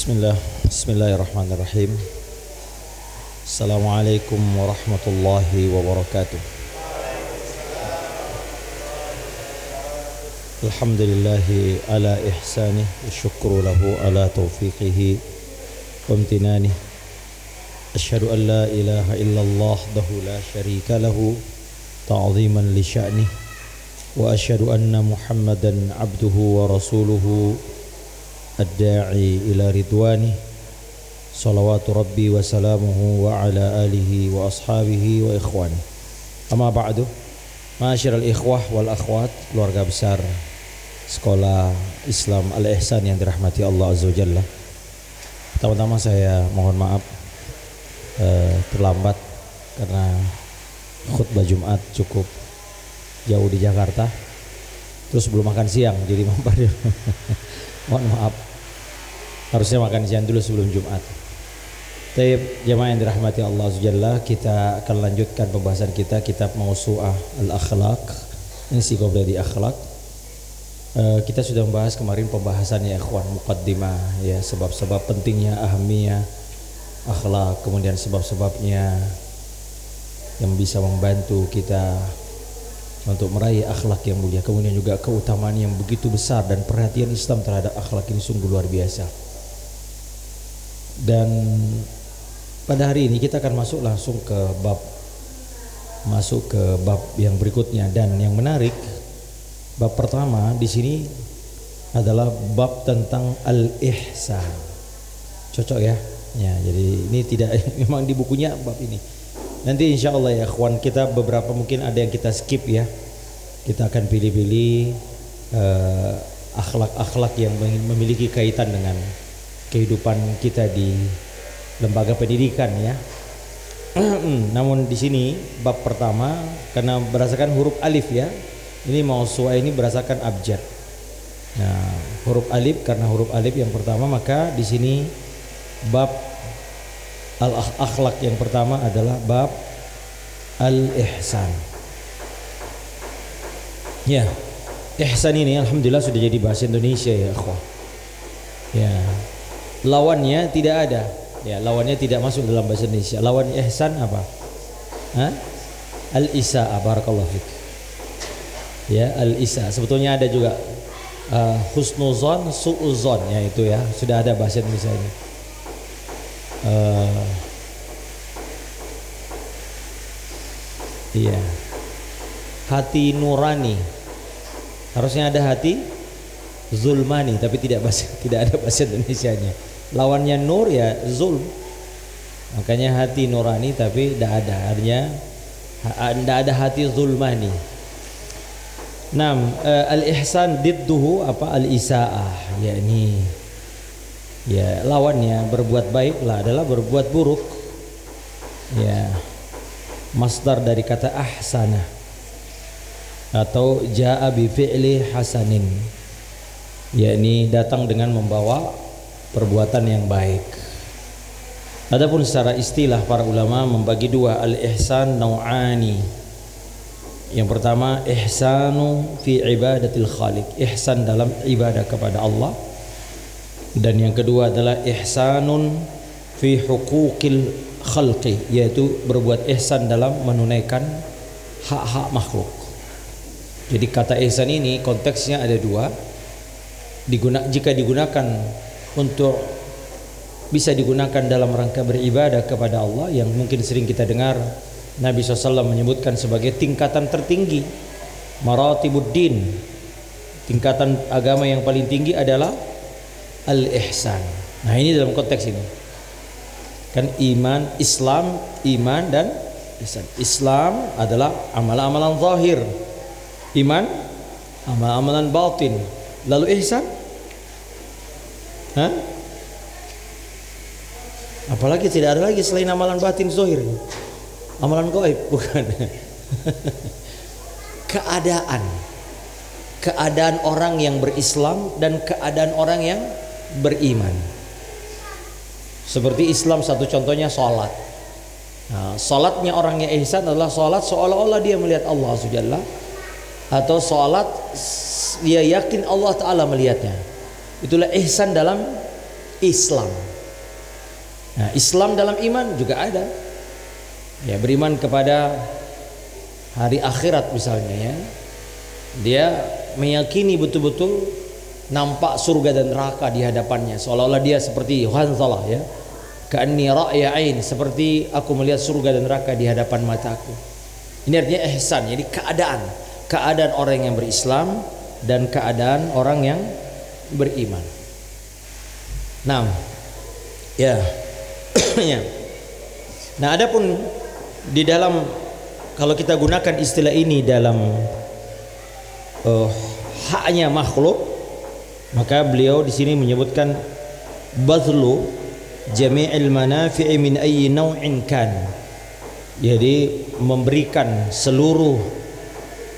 Bismillahirrahmanirrahim. Assalamualaikum warahmatullahi wabarakatuh. Alhamdulillahi ala ihsanih, syukru lahu ala taufiqihi wa amtinanih. Asyhadu an la ilaha illallah wahdahu la syarika lahu ta'ziman li sya'nih, wa asyhadu anna Muhammadan abduhu wa rasuluhu ad-da'i ila ridwani, salawatu rabbi wa salamuhu wa ala alihi wa ashabihi wa ikhwani. Amma ba'du, ma'asyiral ikhwah wal akhwat, keluarga besar Sekolah Islam Al-Ihsan yang dirahmati Allah Azza wa Jalla. Pertama-tama saya mohon maaf terlambat karena khutbah Jumat cukup jauh di Jakarta, terus belum makan siang jadi mampir. Mohon maaf, harusnya makan siang dulu sebelum Jumat. Taib jamaah yang dirahmati Allah Azza wa Jalla, kita akan lanjutkan pembahasan kita kitab Mausu'ah Al-Akhlaq, Ensiklopedia Akhlak. Kita sudah membahas kemarin pembahasannya ikhwan, muqaddimah ya, sebab-sebab pentingnya ahamiyah akhlak, kemudian sebab-sebabnya yang bisa membantu kita untuk meraih akhlak yang mulia, kemudian juga keutamaan yang begitu besar dan perhatian Islam terhadap akhlak ini sungguh luar biasa. Dan pada hari ini kita akan masuk langsung ke bab yang berikutnya, dan yang menarik, bab pertama di sini adalah bab tentang al-ihsan. Cocok ya? Ya, jadi ini tidak memang di bukunya bab ini. Nanti insya Allah ya kawan, kita beberapa mungkin ada yang kita skip ya. Kita akan pilih-pilih akhlak-akhlak yang memiliki kaitan dengan kehidupan kita di lembaga pendidikan ya. Namun di sini bab pertama, karena berdasarkan huruf alif ya, ini Mausu'ah ini berdasarkan abjad. Nah, huruf alif, karena huruf alif yang pertama, maka di sini bab al-akhlak yang pertama adalah bab al-ihsan. Ya, ihsan ini alhamdulillah sudah jadi bahasa Indonesia ya, akhwah. Ya, lawannya tidak ada. Ya, lawannya tidak masuk dalam bahasa Indonesia. Lawan ihsan apa? Hah? Al-isa'ah, barakallahu fiik. Ya, al-isa. Sebetulnya ada juga husnuzon, su'uzon, ya itu ya, sudah ada bahasa Indonesia ini. Iya. Hati nurani. Harusnya ada hati zulmani, tapi tidak ada bahasa Indonesianya. Lawannya nur ya zulm. Makanya hati nurani tapi tidak ada, artinya tidak ada hati zulmani. Al-ihsan didduhu apa? Al-isa'ah, yakni ya lawannya berbuat baiklah adalah berbuat buruk. Ya, masdar dari kata ahsana atau jaa bi fi'li hasanin, yakni datang dengan membawa perbuatan yang baik. Adapun secara istilah para ulama membagi dua al-ihsan nau'ani. Yang pertama ihsanu fi ibadatil khaliq, ihsan dalam ibadah kepada Allah. Dan yang kedua adalah ihsanun fi huquqil khalqi, yaitu berbuat ihsan dalam menunaikan hak-hak makhluk. Jadi kata ihsan ini konteksnya ada dua. Jika digunakan untuk bisa digunakan dalam rangka beribadah kepada Allah, yang mungkin sering kita dengar Nabi SAW menyebutkan sebagai tingkatan tertinggi, maratibuddin, tingkatan agama yang paling tinggi adalah al-ihsan. Nah ini dalam konteks ini kan iman, Islam, iman dan ihsan. Islam adalah amalan-amalan zahir, iman amalan-amalan batin, lalu ihsan apalagi tidak ada lagi selain amalan batin zahir. Amalan gaib bukan. Keadaan orang yang berislam dan keadaan orang yang beriman. Seperti Islam, satu contohnya salat. Nah, salatnya orang yang ihsan adalah salat seolah-olah dia melihat Allah Subhanahu, atau salat dia yakin Allah Ta'ala melihatnya. Itulah ihsan dalam Islam. Nah, Islam dalam iman juga ada. Ya, beriman kepada hari akhirat misalnya ya. Dia meyakini betul-betul nampak surga dan neraka di hadapannya, seolah-olah dia seperti Hanzalah ya. Ka'anni ra'ya ain, seperti aku melihat surga dan neraka di hadapan mataku. Ini artinya ihsan, jadi keadaan orang yang berislam dan keadaan orang yang beriman. Nah, ya. Ya. Nah, adapun di dalam, kalau kita gunakan istilah ini dalam haknya makhluk, maka beliau di sini menyebutkan bazlu jami'il manafi'i min ayyi naw'in kan. Jadi memberikan seluruh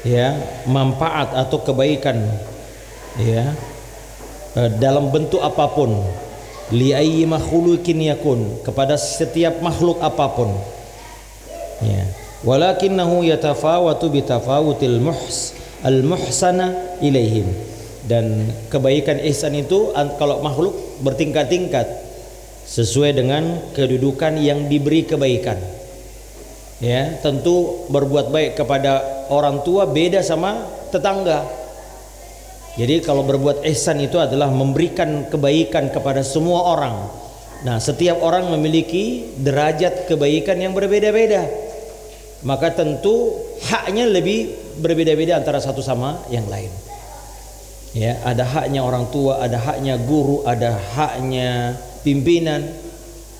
ya manfaat atau kebaikan ya dalam bentuk apapun, li ayyi makhluqin yakun, kepada setiap makhluk apapun ya. Walakinnahu yatafawatu bitafawutil al-muhsana ilaihim, dan kebaikan ihsan itu kalau makhluk bertingkat-tingkat sesuai dengan kedudukan yang diberi kebaikan ya. Tentu berbuat baik kepada orang tua beda sama tetangga. Jadi kalau berbuat ihsan itu adalah memberikan kebaikan kepada semua orang. Nah, setiap orang memiliki derajat kebaikan yang berbeda-beda, maka tentu haknya lebih berbeda-beda antara satu sama yang lain ya. Ada haknya orang tua, ada haknya guru, ada haknya pimpinan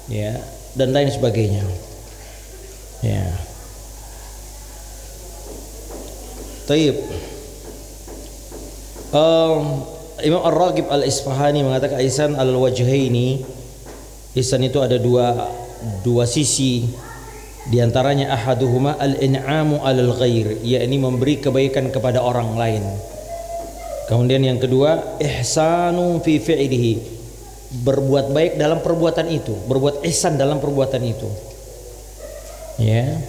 ya, dan lain sebagainya ya. Taib. Imam Ar-Raghib Al-Isfahani mengatakan ihsan al-wajhaini, ihsan itu ada dua sisi. Di antaranya ahaduhuma al-in'amu 'alal ghair, yakni memberi kebaikan kepada orang lain. Kemudian yang kedua, ihsanu fi fi'lihi, berbuat baik dalam perbuatan itu, berbuat ihsan dalam perbuatan itu. Ya.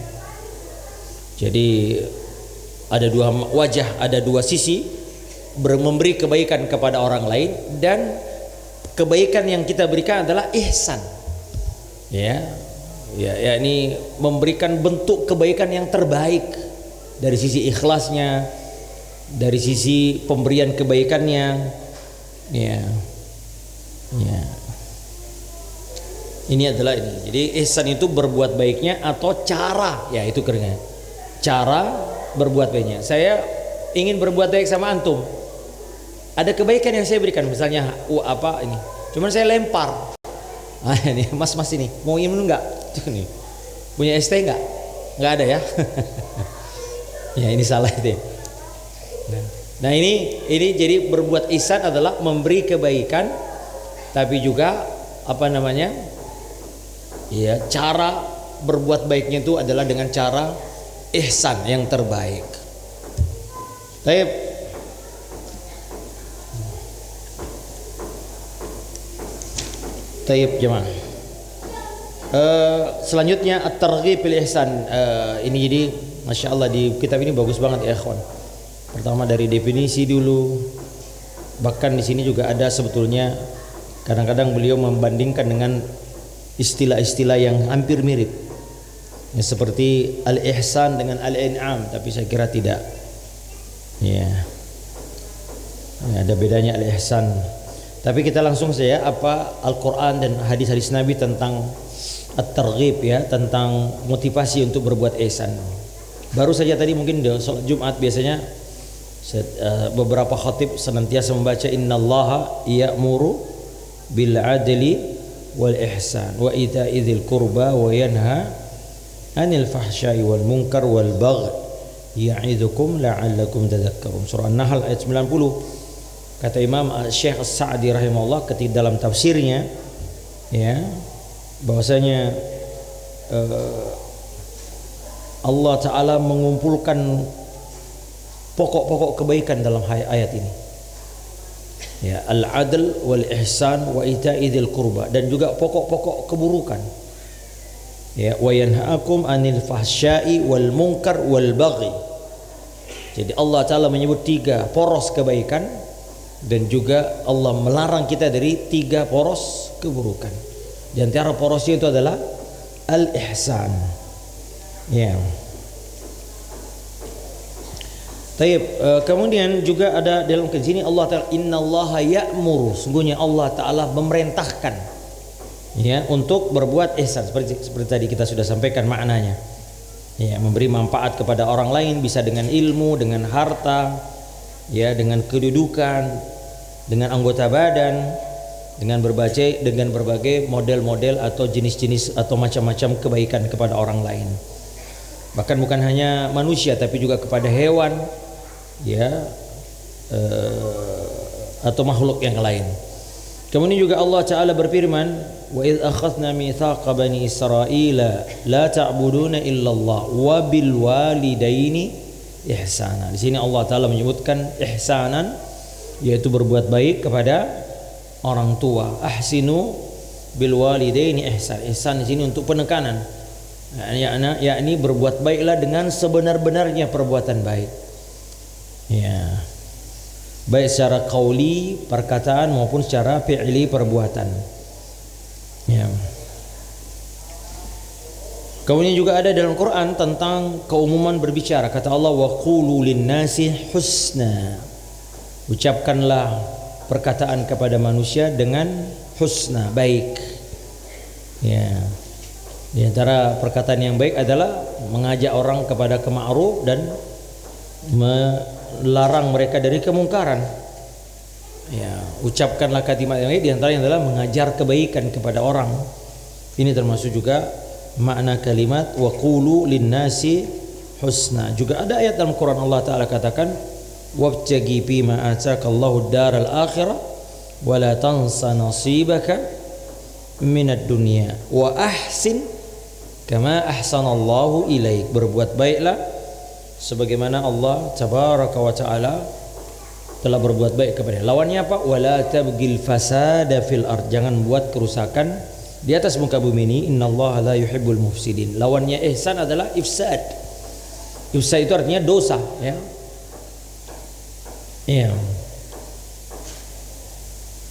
Jadi ada dua wajah, ada dua sisi, memberi kebaikan kepada orang lain, dan kebaikan yang kita berikan adalah ihsan. Ya, yakni memberikan bentuk kebaikan yang terbaik dari sisi ikhlasnya, dari sisi pemberian kebaikannya. Ya. Ini adalah ini. Jadi ihsan itu berbuat baiknya atau cara, ya itu kerennya. Cara berbuat baiknya. Saya ingin berbuat baik sama antum. Ada kebaikan yang saya berikan, misalnya apa ini. Cuman saya lempar. Ah, ini mas ini mau minum enggak? Nih, punya ST enggak? Enggak ada ya. Ya ini salah itu. Nah ini jadi berbuat ihsan adalah memberi kebaikan, tapi juga apa namanya? Ya, cara berbuat baiknya itu adalah dengan cara ihsan yang terbaik. Baik. Taib jemaah. Selanjutnya at-targhib fil ihsan. Ini jadi masya Allah di kitab ini bagus banget ya ikhwan. Pertama dari definisi dulu. Bahkan di sini juga ada sebetulnya kadang-kadang beliau membandingkan dengan istilah-istilah yang hampir mirip. Ya, seperti al-ihsan dengan al-in'am, tapi saya kira tidak. Ya, ada bedanya al-ihsan. Tapi kita langsung saja apa Al-Quran dan hadis-hadis Nabi tentang at-targhib ya, tentang motivasi untuk berbuat ihsan. Baru saja tadi mungkin di sholat Jumat biasanya beberapa khatib senantiasa membaca innallaha ya'muru bil adli wal ihsan wa ita'i dzil qurba wa yanha 'anil fahsya'i wal munkar wal baghi ya'idzukum la'allakum tadhakkarun. Surah An-Nahl ayat 90. Kata Imam Syekh As-Sa'di rahimahullah ketika dalam tafsirnya ya, bahwasanya Allah Ta'ala mengumpulkan pokok-pokok kebaikan dalam ayat ini ya, al-adl wal ihsan wa ita'i dzil qurba, dan juga pokok-pokok keburukan ya, wa yanhaakum 'anil fahsya'i wal munkar wal baghi. Jadi Allah Ta'ala menyebut 3 poros kebaikan Dan juga Allah melarang kita dari 3 poros keburukan. Di antara porosnya itu adalah al-ihsan. Ya. Taib, kemudian juga ada dalam sini Allah Ta'ala, innallaha ya'muru, sungguhnya Allah Ta'ala memerintahkan, ya, untuk berbuat ihsan, seperti tadi kita sudah sampaikan maknanya, ya, memberi manfaat kepada orang lain, bisa dengan ilmu, dengan harta, ya, dengan kedudukan, dengan anggota badan, dengan berbagai model-model atau jenis-jenis atau macam-macam kebaikan kepada orang lain. Bahkan bukan hanya manusia tapi juga kepada hewan, ya, atau makhluk yang lain. Kemudian juga Allah Ta'ala berfirman, wa idz akhadna mitsaqa bani Israila la ta'buduna illallah wa bil walidaini ihsana. Di sini Allah Ta'ala menyebutkan ihsanan, yaitu berbuat baik kepada orang tua. Ahsinu bil walidaini ihsan. Ihsan di sini untuk penekanan, yakni berbuat baiklah dengan sebenar-benarnya perbuatan baik. Ya, baik secara qauli perkataan maupun secara fi'li perbuatan. Ya. Kemudian juga ada dalam Quran tentang keumuman berbicara. Kata Allah, wa qulu lin-nasi husna. Ucapkanlah perkataan kepada manusia dengan husna, baik. Ya. Di antara perkataan yang baik adalah mengajak orang kepada kema'ruf dan melarang mereka dari kemungkaran. Ya, ucapkanlah kalimat yang baik, di antaranya adalah mengajar kebaikan kepada orang. Ini termasuk juga makna kalimat wa qulu lin-nasi husna. Juga ada ayat dalam Quran Allah Ta'ala katakan, wabtaghi fima ataakallahu ad-daral akhirah wa la tansa nasibaka minad dunya wa ahsin kama ahsanallahu ilaik. Berbuat baiklah sebagaimana Allah tabaraka wa ta'ala telah berbuat baik kepada. Lawannya apa? Wala tabghil fasada fil ard. Jangan buat kerusakan di atas muka bumi ini. Innallaha la yuhibbul mufsidin. Lawannya ihsan adalah ifsad. Ifsad itu artinya dosa, ya. Iya.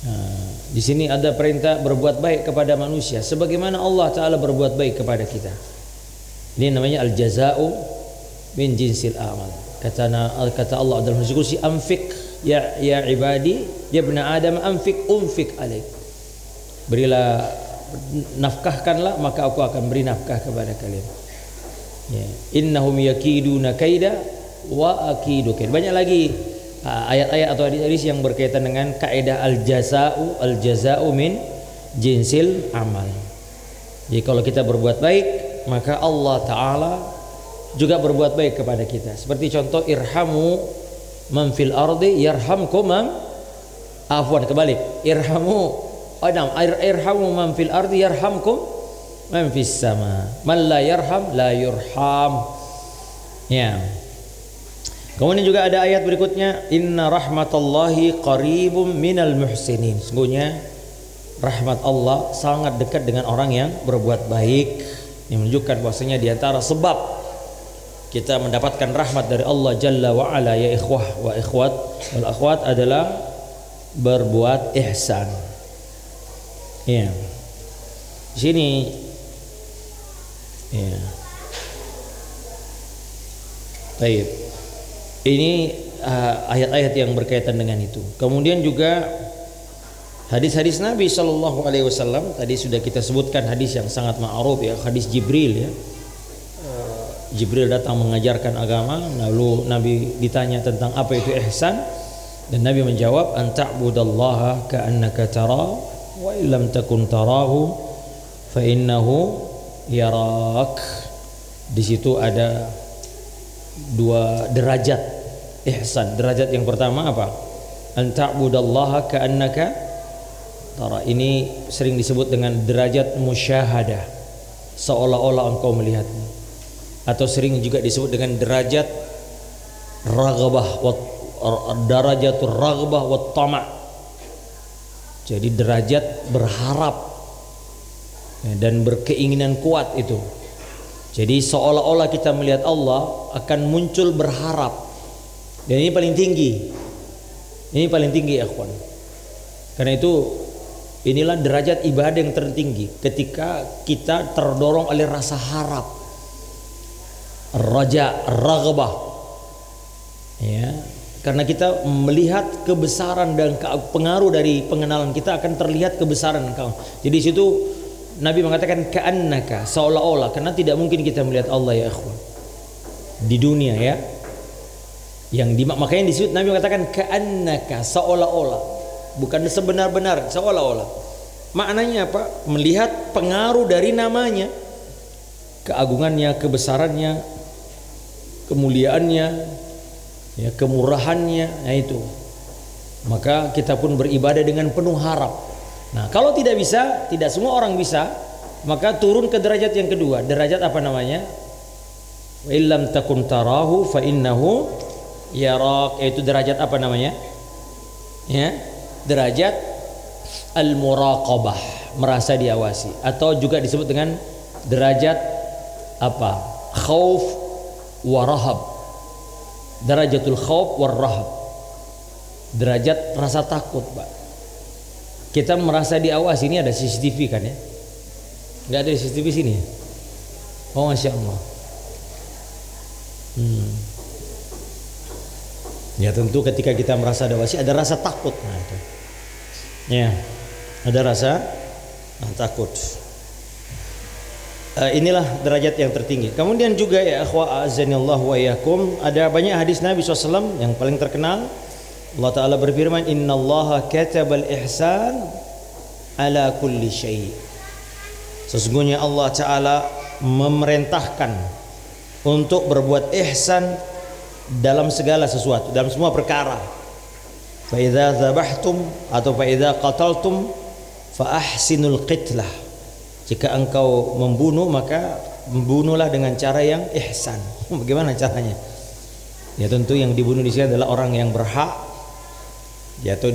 Nah, di sini ada perintah berbuat baik kepada manusia sebagaimana Allah Ta'ala berbuat baik kepada kita. Ini namanya al-jaza'u min jinsil amal. Kata Allah dalam hadis qudsi, anfik ya ibadi ya ibna adam anfik unfik alaik. Berilah, nafkahkanlah maka aku akan beri nafkah kepada kalian. Ya. Innahum yakiduna kaida wa akidu kaid. Banyak lagi ayat-ayat atau hadis-hadis yang berkaitan dengan kaidah al-jaza'u min jinsil amal. Jadi kalau kita berbuat baik, maka Allah Ta'ala juga berbuat baik kepada kita. Seperti contoh, irhamu man fil ardi yarhamkum man, afwan kebalik, irhamu man fil ardi yarhamkum man fis sama, man la yarham la yurham. Ya. Kemudian juga ada ayat berikutnya, inna rahmatallahi qaribum minal muhsinin. Sungguhnya rahmat Allah sangat dekat dengan orang yang berbuat baik. Ini menunjukkan bahwasanya di antara sebab kita mendapatkan rahmat dari Allah Jalla wa Ala, ya ikhwah wa ikhwat wal akhwat, adalah berbuat ihsan. Ya. Di sini ya. Baik. Ini ayat-ayat yang berkaitan dengan itu. Kemudian juga hadis-hadis Nabi Shallallahu Alaihi Wasallam, tadi sudah kita sebutkan hadis yang sangat ma'ruf, ya, hadis Jibril, ya. Jibril datang mengajarkan agama, lalu Nabi ditanya tentang apa itu ihsan, dan Nabi menjawab, anta'budallaha ka'annaka tara wa illam takun tarahu fa innahu yarak. Di situ ada 2 derajat ihsan. Derajat yang pertama apa? Anta'budallaha ka'annaka tara. Ini sering disebut dengan derajat musyahadah, seolah-olah engkau melihatnya. Atau sering juga disebut dengan derajat raghbah wa darajatur raghbah wa tama'. Jadi derajat berharap, ya, dan berkeinginan kuat itu. Jadi seolah-olah kita melihat Allah akan muncul berharap. Dan ini paling tinggi. Ini paling tinggi ya ikhwan. Karena itu inilah derajat ibadah yang tertinggi ketika kita terdorong oleh rasa harap, raja, raghbah. Ya, karena kita melihat kebesaran dan pengaruh dari pengenalan kita akan terlihat kebesaran engkau. Jadi di situ Nabi mengatakan ka'annaka, seolah-olah, karena tidak mungkin kita melihat Allah ya ikhwan di dunia ya. Makanya disebut Nabi mengatakan ka'annaka, seolah-olah, bukan sebenar-benar, seolah-olah. Maknanya apa? Melihat pengaruh dari namanya, keagungannya, kebesarannya, kemuliaannya, ya, kemurahannya, nah itu. Maka kita pun beribadah dengan penuh harap. Nah, kalau tidak bisa, tidak semua orang bisa, maka turun ke derajat yang kedua. Derajat apa namanya? Wa illam takun tarahu fa innahu yarak, yaitu derajat apa namanya? Ya, derajat al-muraqabah, merasa diawasi, atau juga disebut dengan derajat apa? Khauf wa rahab. Derajatul khauf war rahab. Derajat rasa takut, Pak. Kita merasa diawasi. Ini ada CCTV kan ya? Enggak ada CCTV sini ya? Oh, Masya Allah. Ya tentu ketika kita merasa diawasi ada rasa takut. Nah, itu. Ya, ada rasa takut. Inilah derajat yang tertinggi. Kemudian juga ya akhwa azanillahu wa iyyakum, ada banyak hadis Nabi SAW yang paling terkenal. Allah Ta'ala berfirman, innallaha katabal ihsan ala kulli syai'. Sesungguhnya Allah Ta'ala memerintahkan untuk berbuat ihsan dalam segala sesuatu, dalam semua perkara. Fa idza dzabhtum atau fa idza qataltum fa ahsinul qitlah. Jika engkau membunuh, maka membunuhlah dengan cara yang ihsan. Bagaimana caranya? Ya tentu yang dibunuh di sini adalah orang yang berhak, ya, atau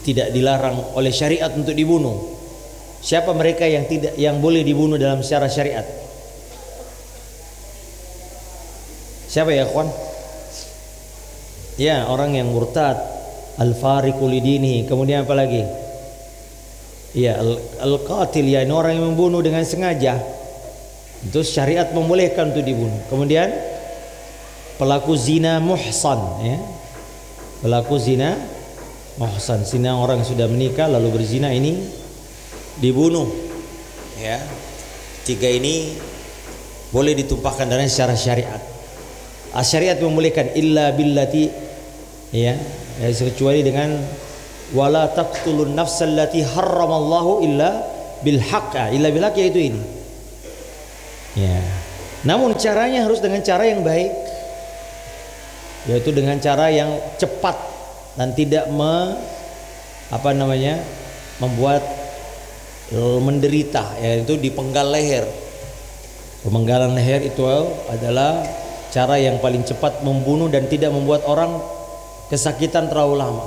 tidak dilarang oleh syariat untuk dibunuh. Siapa mereka yang boleh dibunuh dalam secara syariat? Siapa ya kawan? Ya, orang yang murtad, al-fariqu lidinihi. Kemudian apa lagi? Ya, al-qatil, ya, ini orang yang membunuh dengan sengaja. Itu syariat membolehkan untuk dibunuh. Kemudian pelaku zina muhsan, ya. Pelaku zina muhsan, zina orang yang sudah menikah lalu berzina, ini dibunuh. Ya. Tiga ini boleh ditumpahkan darahnya secara syariat. Syariat membolehkan illa billati, ya, kecuali dengan wala taqtulun nafsal lati harramallahu illa bil haqq. Illa bil haqq, yaitu ini. Ya. Namun caranya harus dengan cara yang baik, yaitu dengan cara yang cepat dan tidak membuat menderita, yaitu dipenggal leher. Pemenggalan leher itu adalah cara yang paling cepat membunuh dan tidak membuat orang kesakitan terlalu lama.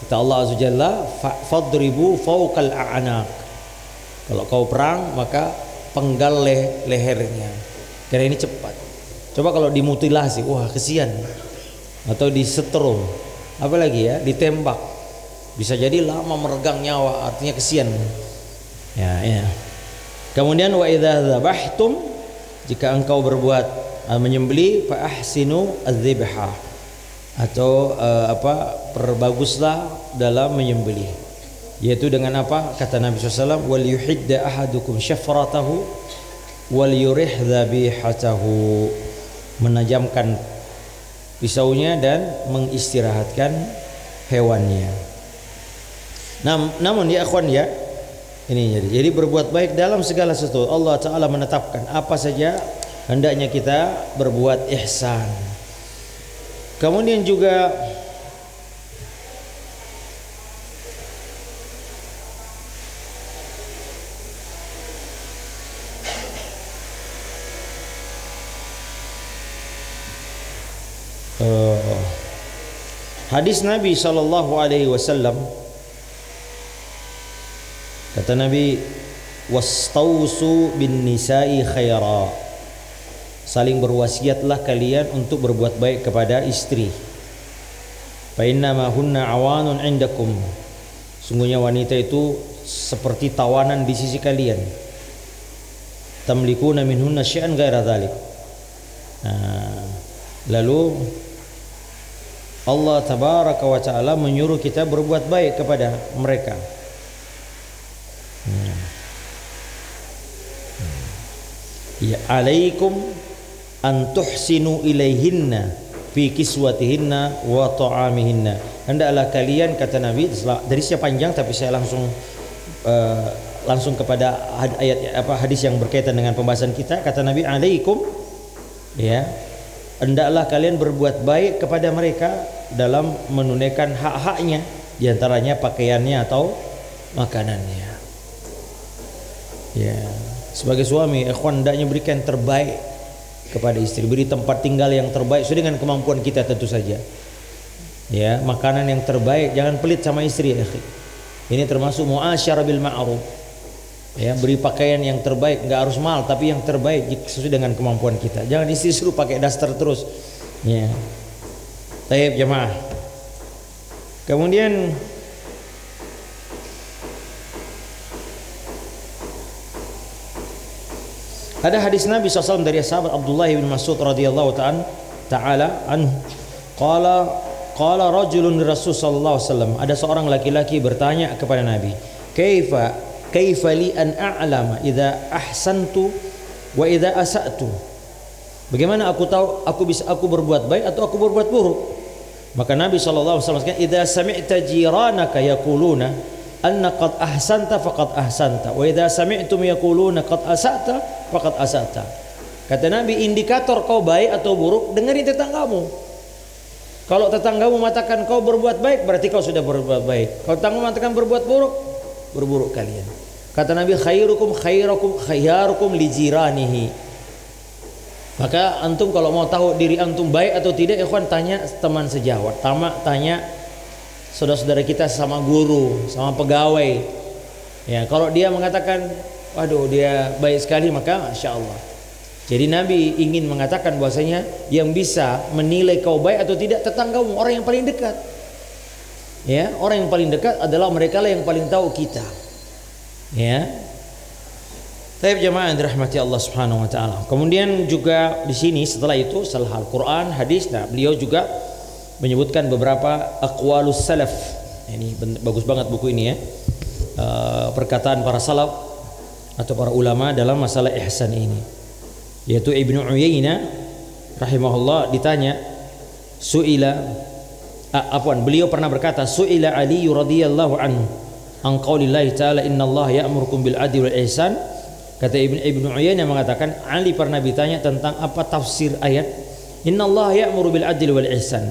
Kata Allah Azza Jalla, fadribu fawqal a'naq. Kalau kau perang maka penggal lehernya. Karena ini cepat. Coba kalau dimutilasi, wah kesian. Atau disetrum, apalagi ya, ditembak, bisa jadi lama meregang nyawa, artinya kesian. Ya, ya. Kemudian wa idza dzabhtum, jika engkau berbuat menyembelih, fa ahsinu adz-dzibha, atau perbaguslah dalam menyembelih, yaitu dengan apa? Kata Nabi SAW, wal yuhidda ahadukum syafratahu wal yurih dzabihatahu, menajamkan pisaunya dan mengistirahatkan hewannya. Namun ya akhwan ya, ini jadi berbuat baik dalam segala sesuatu. Allah Ta'ala menetapkan apa saja hendaknya kita berbuat ihsan. Kemudian juga hadis Nabi SAW, kata Nabi, wastausu bin nisa'i khaira, saling berwasiatlah kalian untuk berbuat baik kepada istri. Fa innama hunna awanun indakum. Sungguhnya wanita itu seperti tawanan di sisi kalian. Tamlikuna minhunna syai'an ghaira dzalik. Lalu Allah tabaraka wa taala menyuruh kita berbuat baik kepada mereka. Ya alaikum an tuhsinu ilaihinna fi kiswatihinna wa ta'amihinna. Hendaklah kalian, kata Nabi, dari saya panjang tapi saya langsung kepada ayat hadis yang berkaitan dengan pembahasan kita. Kata Nabi, alaikum, ya, hendaklah kalian berbuat baik kepada mereka dalam menunaikan hak-haknya, diantaranya pakaiannya atau makanannya. Ya, sebagai suami, ikhwan hendaknya berikan yang terbaik kepada istri, beri tempat tinggal yang terbaik sesuai dengan kemampuan kita tentu saja. Ya, makanan yang terbaik, jangan pelit sama istri, ya. Ini termasuk muasyarah bil ma'ruf. Ya, beri pakaian yang terbaik, enggak harus mahal tapi yang terbaik sesuai dengan kemampuan kita. Jangan istri suruh pakai daster terus. Ya. Baik jemaah. Kemudian ada hadis Nabi SAW dari sahabat Abdullah bin Mas'ud radhiyallahu ta'ala anhu. Qala rajulun Rasul sallallahu alaihi wasallam. Ada seorang laki-laki bertanya kepada Nabi, Kaifa li an a'lama idza ahsantu wa idza asa'tu? Bagaimana aku tahu aku berbuat baik atau aku berbuat buruk? Maka Nabi sallallahu alaihi wasallam kata, "Idza sami'ta jiranaka yaquluna anna qad ahsanta faqad ahsanta wa idza sami'tum yaquluna qad asa'ta faqad asa'ta." Kata Nabi, indikator kau baik atau buruk dengerin tetanggamu. Kalau tetanggamu mengatakan kau berbuat baik, berarti kau sudah berbuat baik. Kalau tetanggamu mengatakan berbuat buruk, berburuk kalian. Kata Nabi, khairukum li jiranihi. Maka antum kalau mau tahu diri antum baik atau tidak, ikhwan, tanya teman sejawat, tanya saudara-saudara kita sama guru, sama pegawai. Ya, kalau dia mengatakan, waduh dia baik sekali, maka Masya Allah. Jadi Nabi ingin mengatakan bahwasanya yang bisa menilai kau baik atau tidak tetanggamu, orang yang paling dekat. Ya, orang yang paling dekat adalah mereka lah yang paling tahu kita. Ya. Baik jemaah yang dirahmati Allah Subhanahu wa taala. Kemudian juga di sini setelah itu setelah Al-Qur'an, hadis, nah beliau juga menyebutkan beberapa aqwalus salaf. Ini bagus banget buku ini ya. Perkataan para salaf atau para ulama dalam masalah ihsan ini. Yaitu Ibnu Uyainah rahimahullah ditanya, beliau pernah berkata, su'ila Ali radhiyallahu anhu an qaulillahi ta'ala innallaha ya'murukum bil adli wal ihsan. Kata Ibnu Uyainah mengatakan, Ali pernah ditanya tentang apa tafsir ayat innallaha ya'muru bil adli wal ihsan.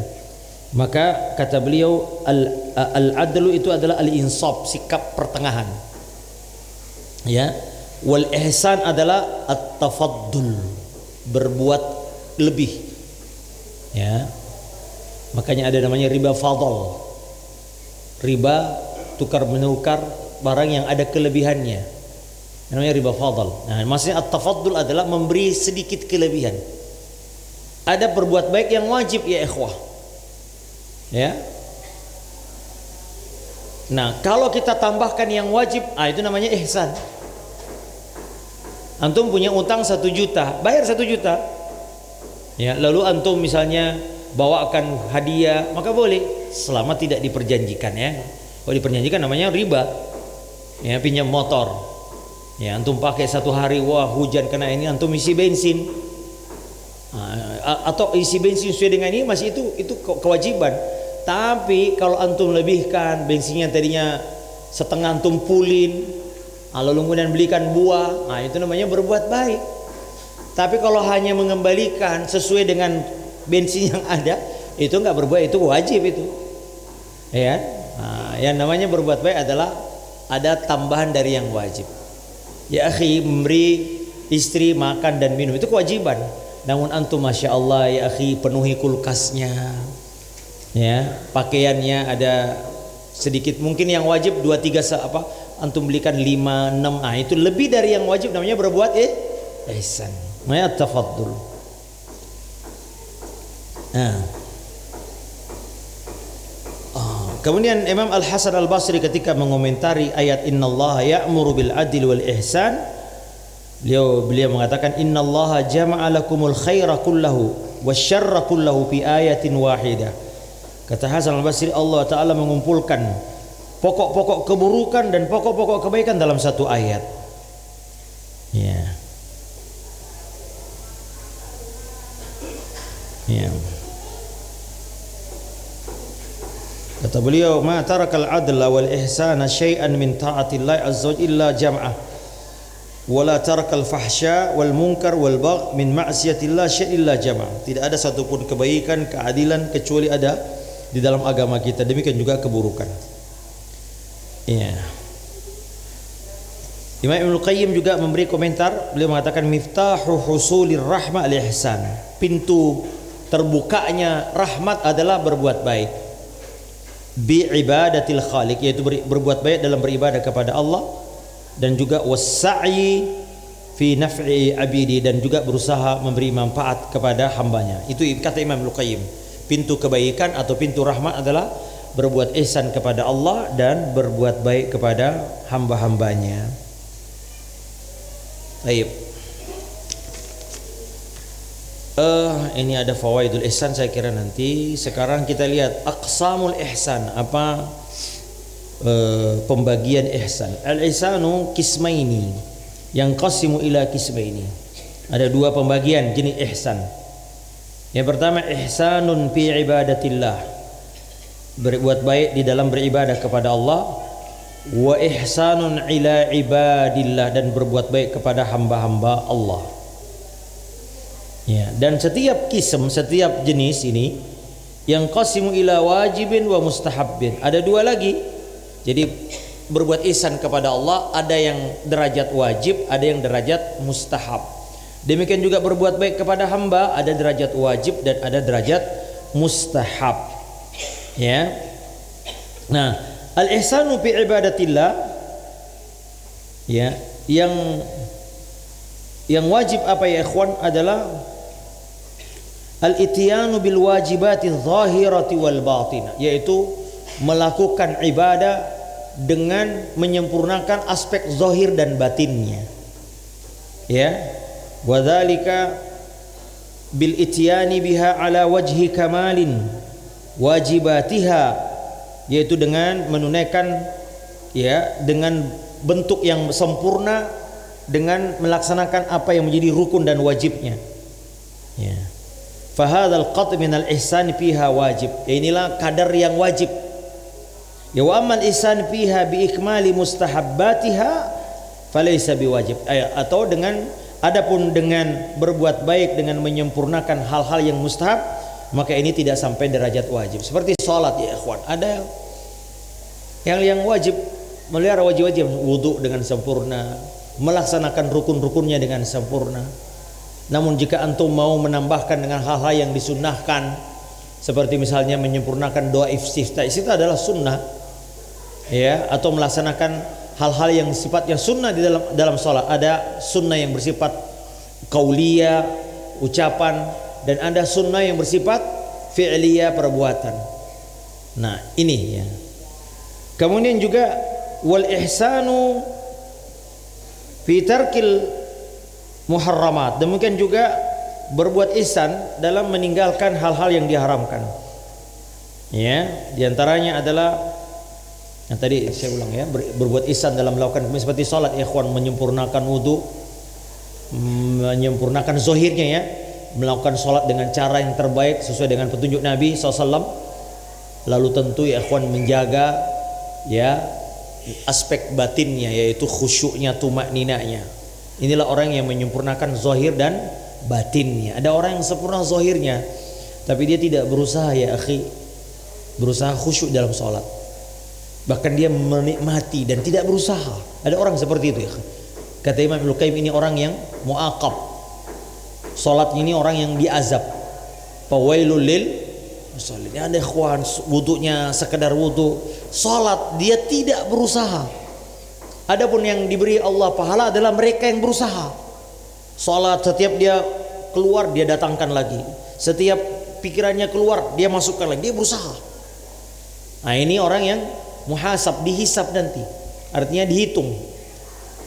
Maka kata beliau, al-adlu itu adalah al-insaf, sikap pertengahan. Ya, wal ihsan adalah at-tafaddul, berbuat lebih. Ya. Makanya ada namanya riba fadl. Riba tukar menukar barang yang ada kelebihannya. Namanya riba fadl. Nah, maksudnya at-tafaddul adalah memberi sedikit kelebihan. Ada berbuat baik yang wajib ya ikhwah. Ya. Nah, kalau kita tambahkan yang wajib, itu namanya ihsan. Antum punya utang 1 juta, bayar 1 juta. Ya, lalu antum misalnya bawakan hadiah, maka boleh selama tidak diperjanjikan ya. Kalau diperjanjikan namanya riba. Ya, pinjam motor. Ya, antum pakai 1 hari, wah hujan kena ini, antum isi bensin. Atau isi bensin sesuai dengan ini, masih itu kewajiban. Tapi kalau antum lebihkan bensinnya, tadinya setengah antum pulin, lalu kemudian belikan buah, itu namanya berbuat baik. Tapi kalau hanya mengembalikan sesuai dengan bensin yang ada, itu enggak berbuat, itu wajib itu. Ya, yang namanya berbuat baik adalah ada tambahan dari yang wajib. Ya akhi, memberi istri makan dan minum itu kewajiban. Namun antum masya Allah ya akhi, penuhi kulkasnya, ya pakaiannya ada sedikit, mungkin yang wajib 2-3 antum belikan 5-6, itu lebih dari yang wajib, namanya berbuat ihsan, namanya tafaddul. Kemudian Imam Al-Hasan Al-Basri ketika mengomentari ayat innallaha ya'muru bil adli wal ihsan, beliau mengatakan innallaha jama'a lakumul khaira kullahu wasyarra kullahu fi ayatin wahidah. Kata Hasan Al-Basri, Allah Ta'ala mengumpulkan pokok-pokok keburukan dan pokok-pokok kebaikan dalam satu ayat. Ya. Ya. Kata beliau, ma tarakal adla wal ihsana syai'an min ta'atillah azza wa illa jam'ah wa la tarakal fahsya wal munkar wal bagh min ma'siyatillah syai' illa jam'ah. Tidak ada satupun kebaikan, keadilan kecuali ada di dalam agama kita, demikian juga keburukan. Ya. Imam Ibnu Qayyim juga memberi komentar, beliau mengatakan miftahu husulir rahmah al-ihsan. Pintu terbukanya rahmat adalah berbuat baik. Bi ibadatil khaliq, yaitu berbuat baik dalam beribadah kepada Allah, dan juga wassa'i fi naf'i abidi, dan juga berusaha memberi manfaat kepada hambanya. Itu kata Imam Ibnu Qayyim. Pintu kebaikan atau pintu rahmat adalah berbuat ihsan kepada Allah dan berbuat baik kepada hamba-hambanya. Baik. Ini ada fawaidul ihsan saya kira nanti. Sekarang kita lihat aqsamul ihsan, apa pembagian ihsan. Al-ihsanu qismaini, yang qasimu ila qismaini. Ada dua pembagian jenis ihsan. Yang pertama ihsanun fi ibadatillah, berbuat baik di dalam beribadah kepada Allah, wa ihsanun ila ibadillah, dan berbuat baik kepada hamba-hamba Allah. Ya, dan setiap kism, setiap jenis ini yang qasimu ila wajibin wa mustahabbin. Ada dua lagi. Jadi berbuat ihsan kepada Allah ada yang derajat wajib, ada yang derajat mustahab. Demikian juga berbuat baik kepada hamba ada derajat wajib dan ada derajat mustahab. Ya. Nah, al-ihsanu fi ibadatillah, ya, yang wajib apa ya ikhwan adalah al-ityanu bil wajibati zahirati wal batinah, yaitu melakukan ibadah dengan menyempurnakan aspek zahir dan batinnya. Ya. Wadzalika bil ityani biha ala wajhi kamalin wajibatiha, yaitu dengan menunaikan, ya, dengan bentuk yang sempurna, dengan melaksanakan apa yang menjadi rukun dan wajibnya. Ya. Fahadzal qat min al ihsan fiha wajib. Ya, inilah kadar yang wajib. Ya, wa amal ihsan fiha bi ikmali mustahabbatiha falaysa biwajib. Atau dengan adapun dengan berbuat baik dengan menyempurnakan hal-hal yang mustahab, maka ini tidak sampai derajat wajib. Seperti sholat ya ikhwan, ada yang wajib, melihara wajib-wajib, wudu dengan sempurna, melaksanakan rukun-rukunnya dengan sempurna. Namun jika antum mau menambahkan dengan hal-hal yang disunnahkan, seperti misalnya menyempurnakan doa istiftah, itu adalah sunnah, ya, atau melaksanakan hal-hal yang sifatnya sunnah di dalam sholat. Ada sunnah yang bersifat qauliyah, ucapan, dan ada sunnah yang bersifat fi'liyah, perbuatan. Nah, ini ya. Kemudian juga wal ihsanu fi tarkil muharramat. Demikian juga berbuat ihsan dalam meninggalkan hal-hal yang diharamkan. Ya, diantaranya adalah yang tadi saya ulang ya, berbuat ihsan dalam melakukan seperti salat ya ikhwan, menyempurnakan wudu, menyempurnakan zahirnya ya, melakukan salat dengan cara yang terbaik sesuai dengan petunjuk Nabi SAW. Lalu tentu ya ikhwan menjaga ya aspek batinnya, yaitu khusyuknya, tumakninanya. Inilah orang yang menyempurnakan zahir dan batinnya. Ada orang yang sempurna zahirnya tapi dia tidak berusaha ya akhi, berusaha khusyuk dalam salat. Bahkan dia menikmati dan tidak berusaha. Ada orang seperti itu ya. Kata Imam Ibnu Qayyim, ini orang yang muaqab. Salatnya ini orang yang diazab. Fawailul lil musallin. Ada ikhwan wudunya sekedar wudu, salat dia tidak berusaha. Adapun yang diberi Allah pahala adalah mereka yang berusaha. Salat setiap dia keluar dia datangkan lagi. Setiap pikirannya keluar dia masukkan lagi. Dia berusaha. Nah, ini orang yang muhasab, dihisab nanti. Artinya dihitung.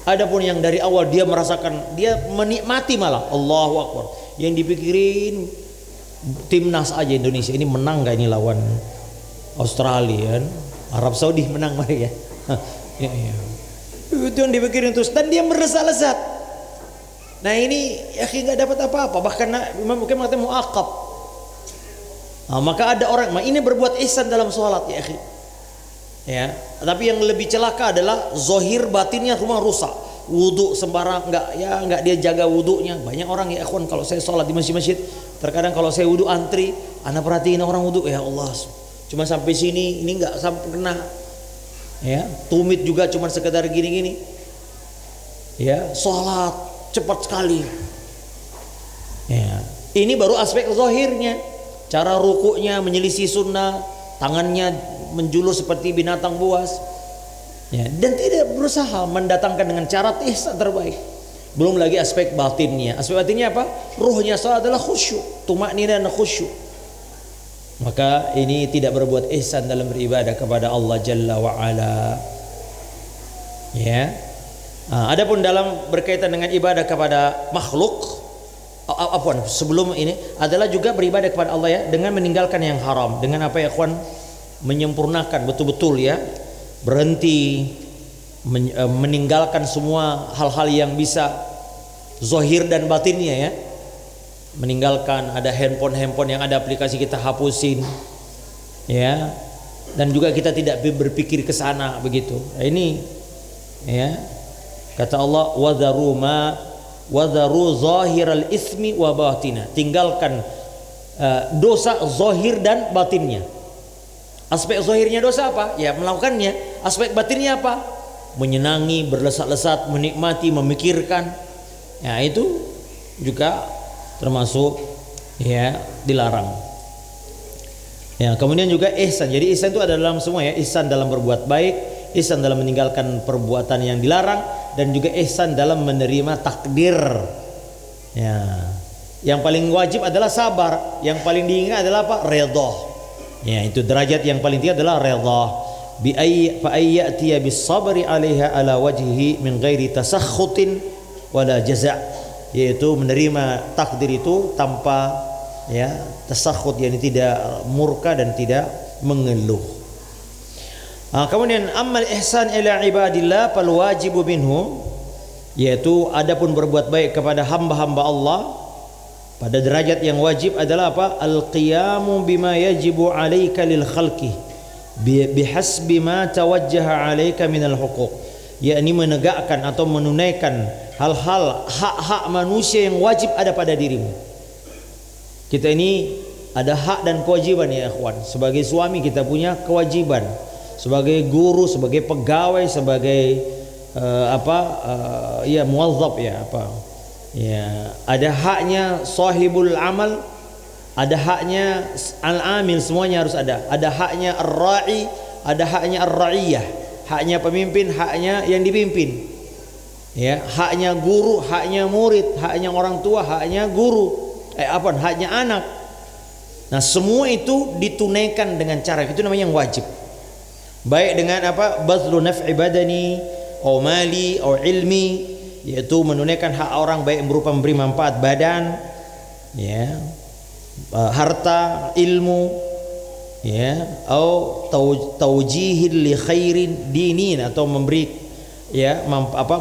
Adapun yang dari awal dia merasakan, dia menikmati malah, Allahu Akbar. Yang dipikirin timnas aja Indonesia ini menang gak ini lawan Australia, kan? Arab Saudi menang mereka. Ya, ya. Itu yang dipikirin terus dan dia merasa-lesat. Nah ini ya nggak dapat apa-apa, bahkan Imam Bukhari mengatakan muaqab. Nah, maka ada orang, ini berbuat ihsan dalam sholat ya akhi. Ya, tapi yang lebih celaka adalah zohir batinnya rumah rusak. Wudhu sembarang nggak dia jaga wudhunya. Banyak orang ya ikhwan, kalau saya sholat di masjid-masjid, terkadang kalau saya wudhu antri, anak perhatiin orang wudhu, ya Allah, cuma sampai sini, ini nggak sampai kena. Ya, tumit juga cuma sekedar gini-gini. Ya, sholat cepat sekali. Ya, ini baru aspek zohirnya. Cara rukuknya menyelisih sunnah, tangannya menjulur seperti binatang buas, ya, dan tidak berusaha mendatangkan dengan cara ihsan terbaik. Belum lagi aspek batinnya. Aspek batinnya apa? Ruhnya salat adalah khusyuk, tumakninah dan khusyuk. Maka ini tidak berbuat ihsan dalam beribadah kepada Allah Jalla wa Ala. Ya. Adapun dalam berkaitan dengan ibadah kepada makhluk, sebelum ini adalah juga beribadah kepada Allah ya, dengan meninggalkan yang haram. Dengan apa ya ikhwan? Menyempurnakan betul-betul ya, berhenti meninggalkan semua hal-hal yang bisa zohir dan batinnya ya. Meninggalkan ada handphone yang ada aplikasi kita hapusin ya, dan juga kita tidak berpikir ke sana begitu. Nah, ini ya, kata Allah wadharu zahiral ismi wa batina, tinggalkan dosa zahir dan batinnya. Aspek zahirnya dosa apa? Ya melakukannya. Aspek batinnya apa? Menyenangi, berlesat-lesat, menikmati, memikirkan. Ya itu juga termasuk ya dilarang. Ya, kemudian juga ihsan. Jadi ihsan itu ada dalam semua ya. Ihsan dalam berbuat baik, ihsan dalam meninggalkan perbuatan yang dilarang, dan juga ihsan dalam menerima takdir. Ya. Yang paling wajib adalah sabar, yang paling diingat adalah apa? Redha. Ya, itu derajat yang paling tinggi adalah redha. Bi fa ayyatiya bis sabri 'alaiha ala wajhihi min ghairi tasakhutin wala jaza', yaitu menerima takdir itu tanpa ya tasakhut, yakni tidak murka dan tidak mengeluh. Kemudian amal ihsan ila ibadillah fal wajibu minhu, yaitu adapun berbuat baik kepada hamba-hamba Allah pada derajat yang wajib adalah apa? Al-qiyamu bima yajibu 'alaika lil khalqi bihasbi ma tawajjaha 'alaika minal huquq, yakni menegakkan atau menunaikan hal-hal hak-hak manusia yang wajib ada pada dirimu. Kita ini ada hak dan kewajiban ya ikhwan. Sebagai suami kita punya kewajiban, sebagai guru, sebagai pegawai, sebagai ya muwazzaf ya apa. Ya, ada haknya sahibul amal, ada haknya al-amil, semuanya harus ada. Ada haknya ar-ra'i, ada haknya ar-ra'iyah, haknya pemimpin, haknya yang dipimpin. Ya, haknya guru, haknya murid, haknya orang tua, haknya guru, haknya anak. Nah, semua itu ditunaikan dengan cara itu, namanya yang wajib. Baik dengan apa? Bazlu naf'i badani, au mali, au ilmi, yaitu menunaikan hak orang baik berupa memberi manfaat badan, ya, harta, ilmu, ya, atau taujihil li khairin dinin, atau memberi ya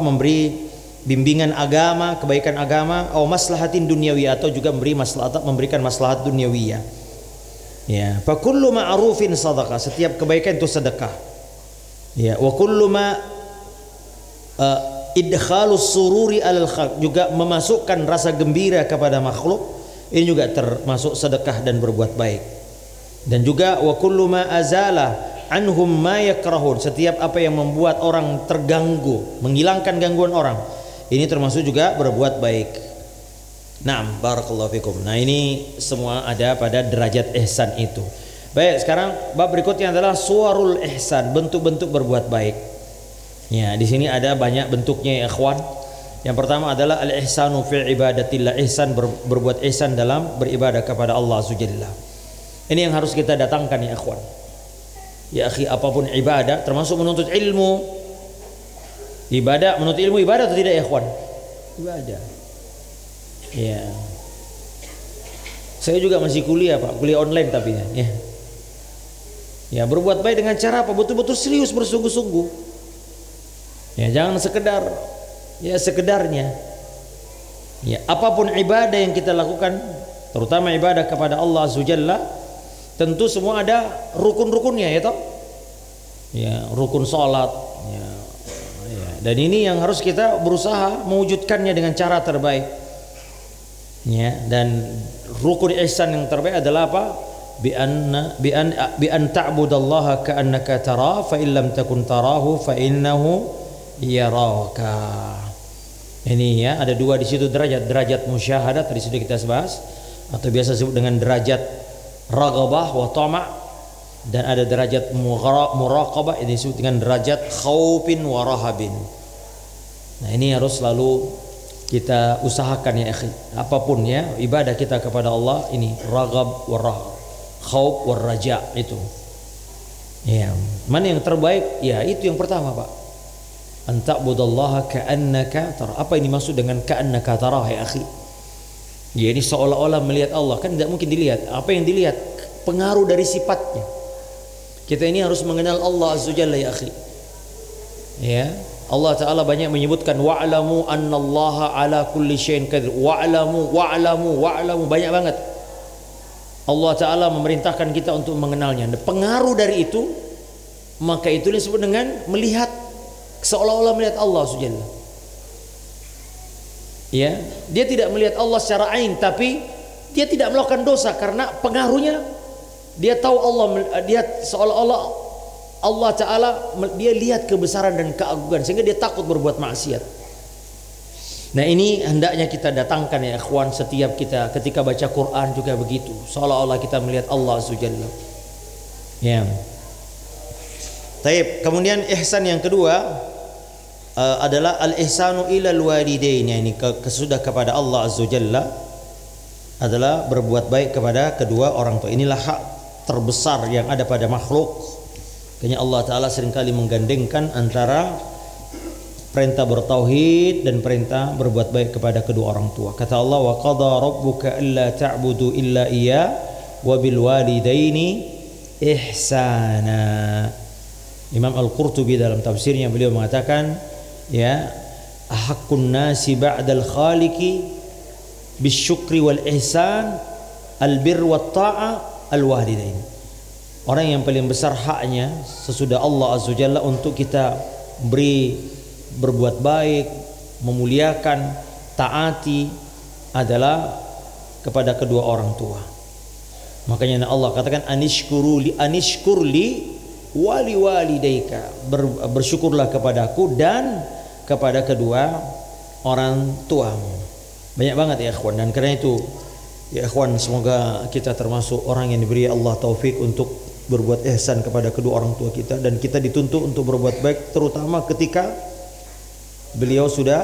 memberi bimbingan agama, kebaikan agama, atau maslahatin dunyawiyah, atau juga memberikan maslahat dunyawiyah. Ya, fa kullu ma'rufin sadaqah, setiap kebaikan itu sedekah. Ya, wa kullu ma idkhalus sururi alal khalq, juga memasukkan rasa gembira kepada makhluk, ini juga termasuk sedekah dan berbuat baik. Dan juga wa kullu ma azala anhum ma yakrahun, setiap apa yang membuat orang terganggu, menghilangkan gangguan orang, ini termasuk juga berbuat baik. Naam, barakallahu fikum. Nah, ini semua ada pada derajat ihsan itu. Baik, sekarang bab berikutnya adalah suwarul ihsan, bentuk-bentuk berbuat baik. Ya, di sini ada banyak bentuknya ya ikhwan. Yang pertama adalah al-ihsanu fi ibadatillah, ihsan berbuat ihsan dalam beribadah kepada Allah Subhanahu wa ta'ala. Ini yang harus kita datangkan ya ikhwan. Ya akhi, apapun ibadah termasuk menuntut ilmu. Ibadah, menuntut ilmu ibadah atau tidak ya ikhwan? Ibadah. Ya. Saya juga masih kuliah Pak, kuliah online tapi ya. Ya, berbuat baik dengan cara apa? Betul-betul serius, bersungguh-sungguh. Ya, jangan sekedar ya sekedarnya. Ya, apapun ibadah yang kita lakukan, terutama ibadah kepada Allah Azza wa Jalla, tentu semua ada rukun-rukunnya ya toh. Ya, rukun salat ya. Dan ini yang harus kita berusaha mewujudkannya dengan cara terbaik. Ya, dan rukun ihsan yang terbaik adalah apa? Bi an ta'budallaha ka'annaka tarahu fa in lam takun tarahu fa innahu yaraka. Ini ya, ada dua di situ derajat musyahadah tadi sudah kita bahas, atau biasa disebut dengan derajat raghabah wa tama', dan ada derajat muraqabah, ini disebut dengan derajat khaufin wa rahabin. Nah, ini harus selalu kita usahakan ya akhi. Apapun ya ibadah kita kepada Allah ini raghab wa rahab, khauf wa raja itu. Ya, mana yang terbaik? Ya, itu yang pertama, Pak. Anta'budallaha ka'annaka tara. Apa ini maksud dengan ka'annaka tarah ya akhi? Ya, ini seolah-olah melihat Allah, kan tidak mungkin dilihat. Apa yang dilihat? Pengaruh dari sifatnya. Kita ini harus mengenal Allah Azza wa Jalla ya akhi. Ya, Allah Ta'ala banyak menyebutkan wa'lamu annallaha ala kulli syai'in qadir. Wa'lamu banyak banget. Allah Ta'ala memerintahkan kita untuk mengenalnya. Pengaruh dari itu, maka itu disebut dengan melihat, seolah-olah melihat Allah Azza wa Jalla. Ya, dia tidak melihat Allah secara ain, tapi dia tidak melakukan dosa karena pengaruhnya. Dia tahu Allah, dia seolah-olah Allah Ta'ala, dia lihat kebesaran dan keagungan sehingga dia takut berbuat maksiat. Nah, ini hendaknya kita datangkan ya ikhwan, setiap kita ketika baca Quran juga begitu, seolah-olah kita melihat Allah Azza wa Jalla. Ya. Taib. Kemudian ihsan yang kedua adalah al-ihsanu ilal walidain. Ini sudah kepada Allah Azza wa Jalla adalah berbuat baik kepada kedua orang tua. Inilah hak terbesar yang ada pada makhluk. Kayaknya Allah Ta'ala seringkali menggandengkan antara perintah bertauhid dan perintah berbuat baik kepada kedua orang tua. Kata Allah, wa qada rabbuka alla ta'budu illa iya wa bil walidaini ihsana. Imam Al-Qurtubi dalam tafsirnya beliau mengatakan, ya, ahaqqun nasi ba'dal khaliqi bisyukri wal ihsan albir wat ta'a al walidain. Orang yang paling besar haknya sesudah Allah Azza wa Jalla untuk kita beri berbuat baik, memuliakan, taati adalah kepada kedua orang tua. Makanya Allah katakan anishkurli wali walidaika, bersyukurlah kepadaku dan kepada kedua orang tuamu. Banyak banget ya ikhwan, dan karena itu ya ikhwan, semoga kita termasuk orang yang diberi Allah taufik untuk berbuat ihsan kepada kedua orang tua kita, dan kita dituntut untuk berbuat baik terutama ketika beliau sudah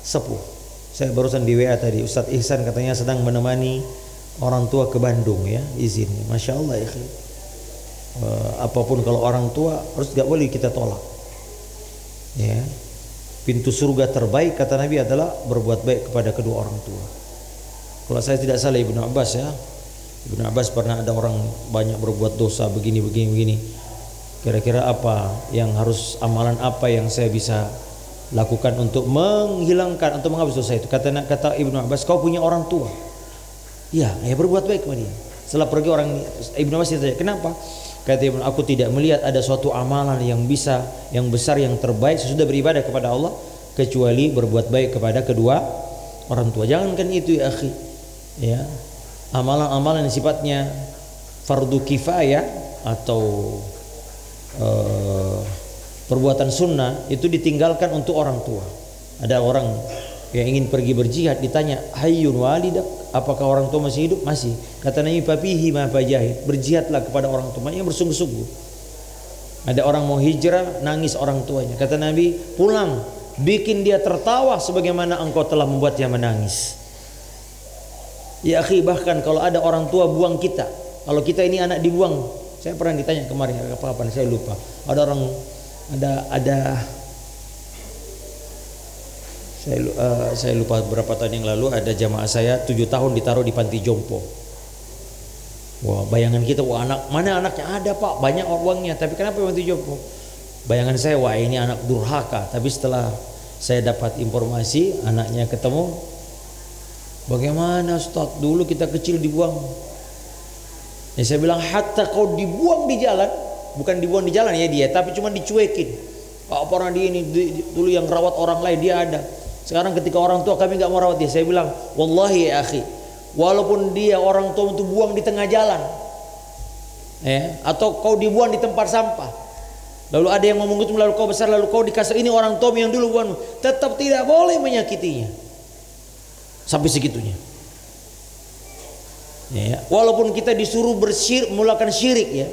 sepuh. Saya barusan di WA tadi, Ustadz Ihsan katanya sedang menemani orang tua ke Bandung ya, izin. Masya Allah ya. Apapun kalau orang tua harus gak boleh kita tolak. Ya, pintu surga terbaik kata Nabi adalah berbuat baik kepada kedua orang tua. Kalau saya tidak salah Ibnu Abbas ya, Ibnu Abbas pernah ada orang banyak berbuat dosa begini. Kira-kira apa yang harus, amalan apa yang saya bisa lakukan untuk menghilangkan atau menghapus dosa itu? Kata Ibnu Abbas, kau punya orang tua. Ya berbuat baik kepada dia. Setelah pergi orang Ibnu Abbas ditanya, kenapa? Kata Ibnu, aku tidak melihat ada suatu amalan yang bisa, yang besar, yang terbaik sesudah beribadah kepada Allah kecuali berbuat baik kepada kedua orang tua. Jangankan itu ya akhi, ya, amalan-amalan yang sifatnya fardu kifayah atau perbuatan sunnah itu ditinggalkan untuk orang tua. Ada orang yang ingin pergi berjihad ditanya, hayyun walidak, apakah orang tua masih hidup? Masih. Kata Nabi, fafihi ma fajahid, berjihadlah kepada orang tua, maknanya bersungguh-sungguh. Ada orang mau hijrah, nangis orang tuanya. Kata Nabi, pulang, bikin dia tertawa sebagaimana engkau telah membuatnya menangis. Ya akhi, bahkan kalau ada orang tua buang kita, kalau kita ini anak dibuang Saya pernah ditanya kemarin kapan saya lupa. Ada orang ada saya lupa berapa tahun yang lalu ada jamaah saya 7 tahun ditaruh di panti jompo. Wah, bayangan kita, wah anak mana anaknya ada Pak, banyak uangnya, tapi kenapa panti jompo? Bayangan saya, wah ini anak durhaka. Tapi setelah saya dapat informasi anaknya ketemu, bagaimana Ustaz, dulu kita kecil dibuang. Ya saya bilang, hatta kau dibuang di jalan, bukan dibuang di jalan ya dia, tapi cuma dicuekin. Apa orang dia ini dulu yang rawat orang lain, dia ada. Sekarang ketika orang tua kami nggak mau rawat dia, saya bilang, wallahi ya akhi, walaupun dia orang tua itu buang di tengah jalan, ya, atau kau dibuang di tempat sampah, lalu ada yang ngomong itu, lalu kau besar, lalu kau dikasih ini orang tua yang dulu buang, tetap tidak boleh menyakitinya sampai segitunya. Ya, walaupun kita disuruh melakukan syirik ya,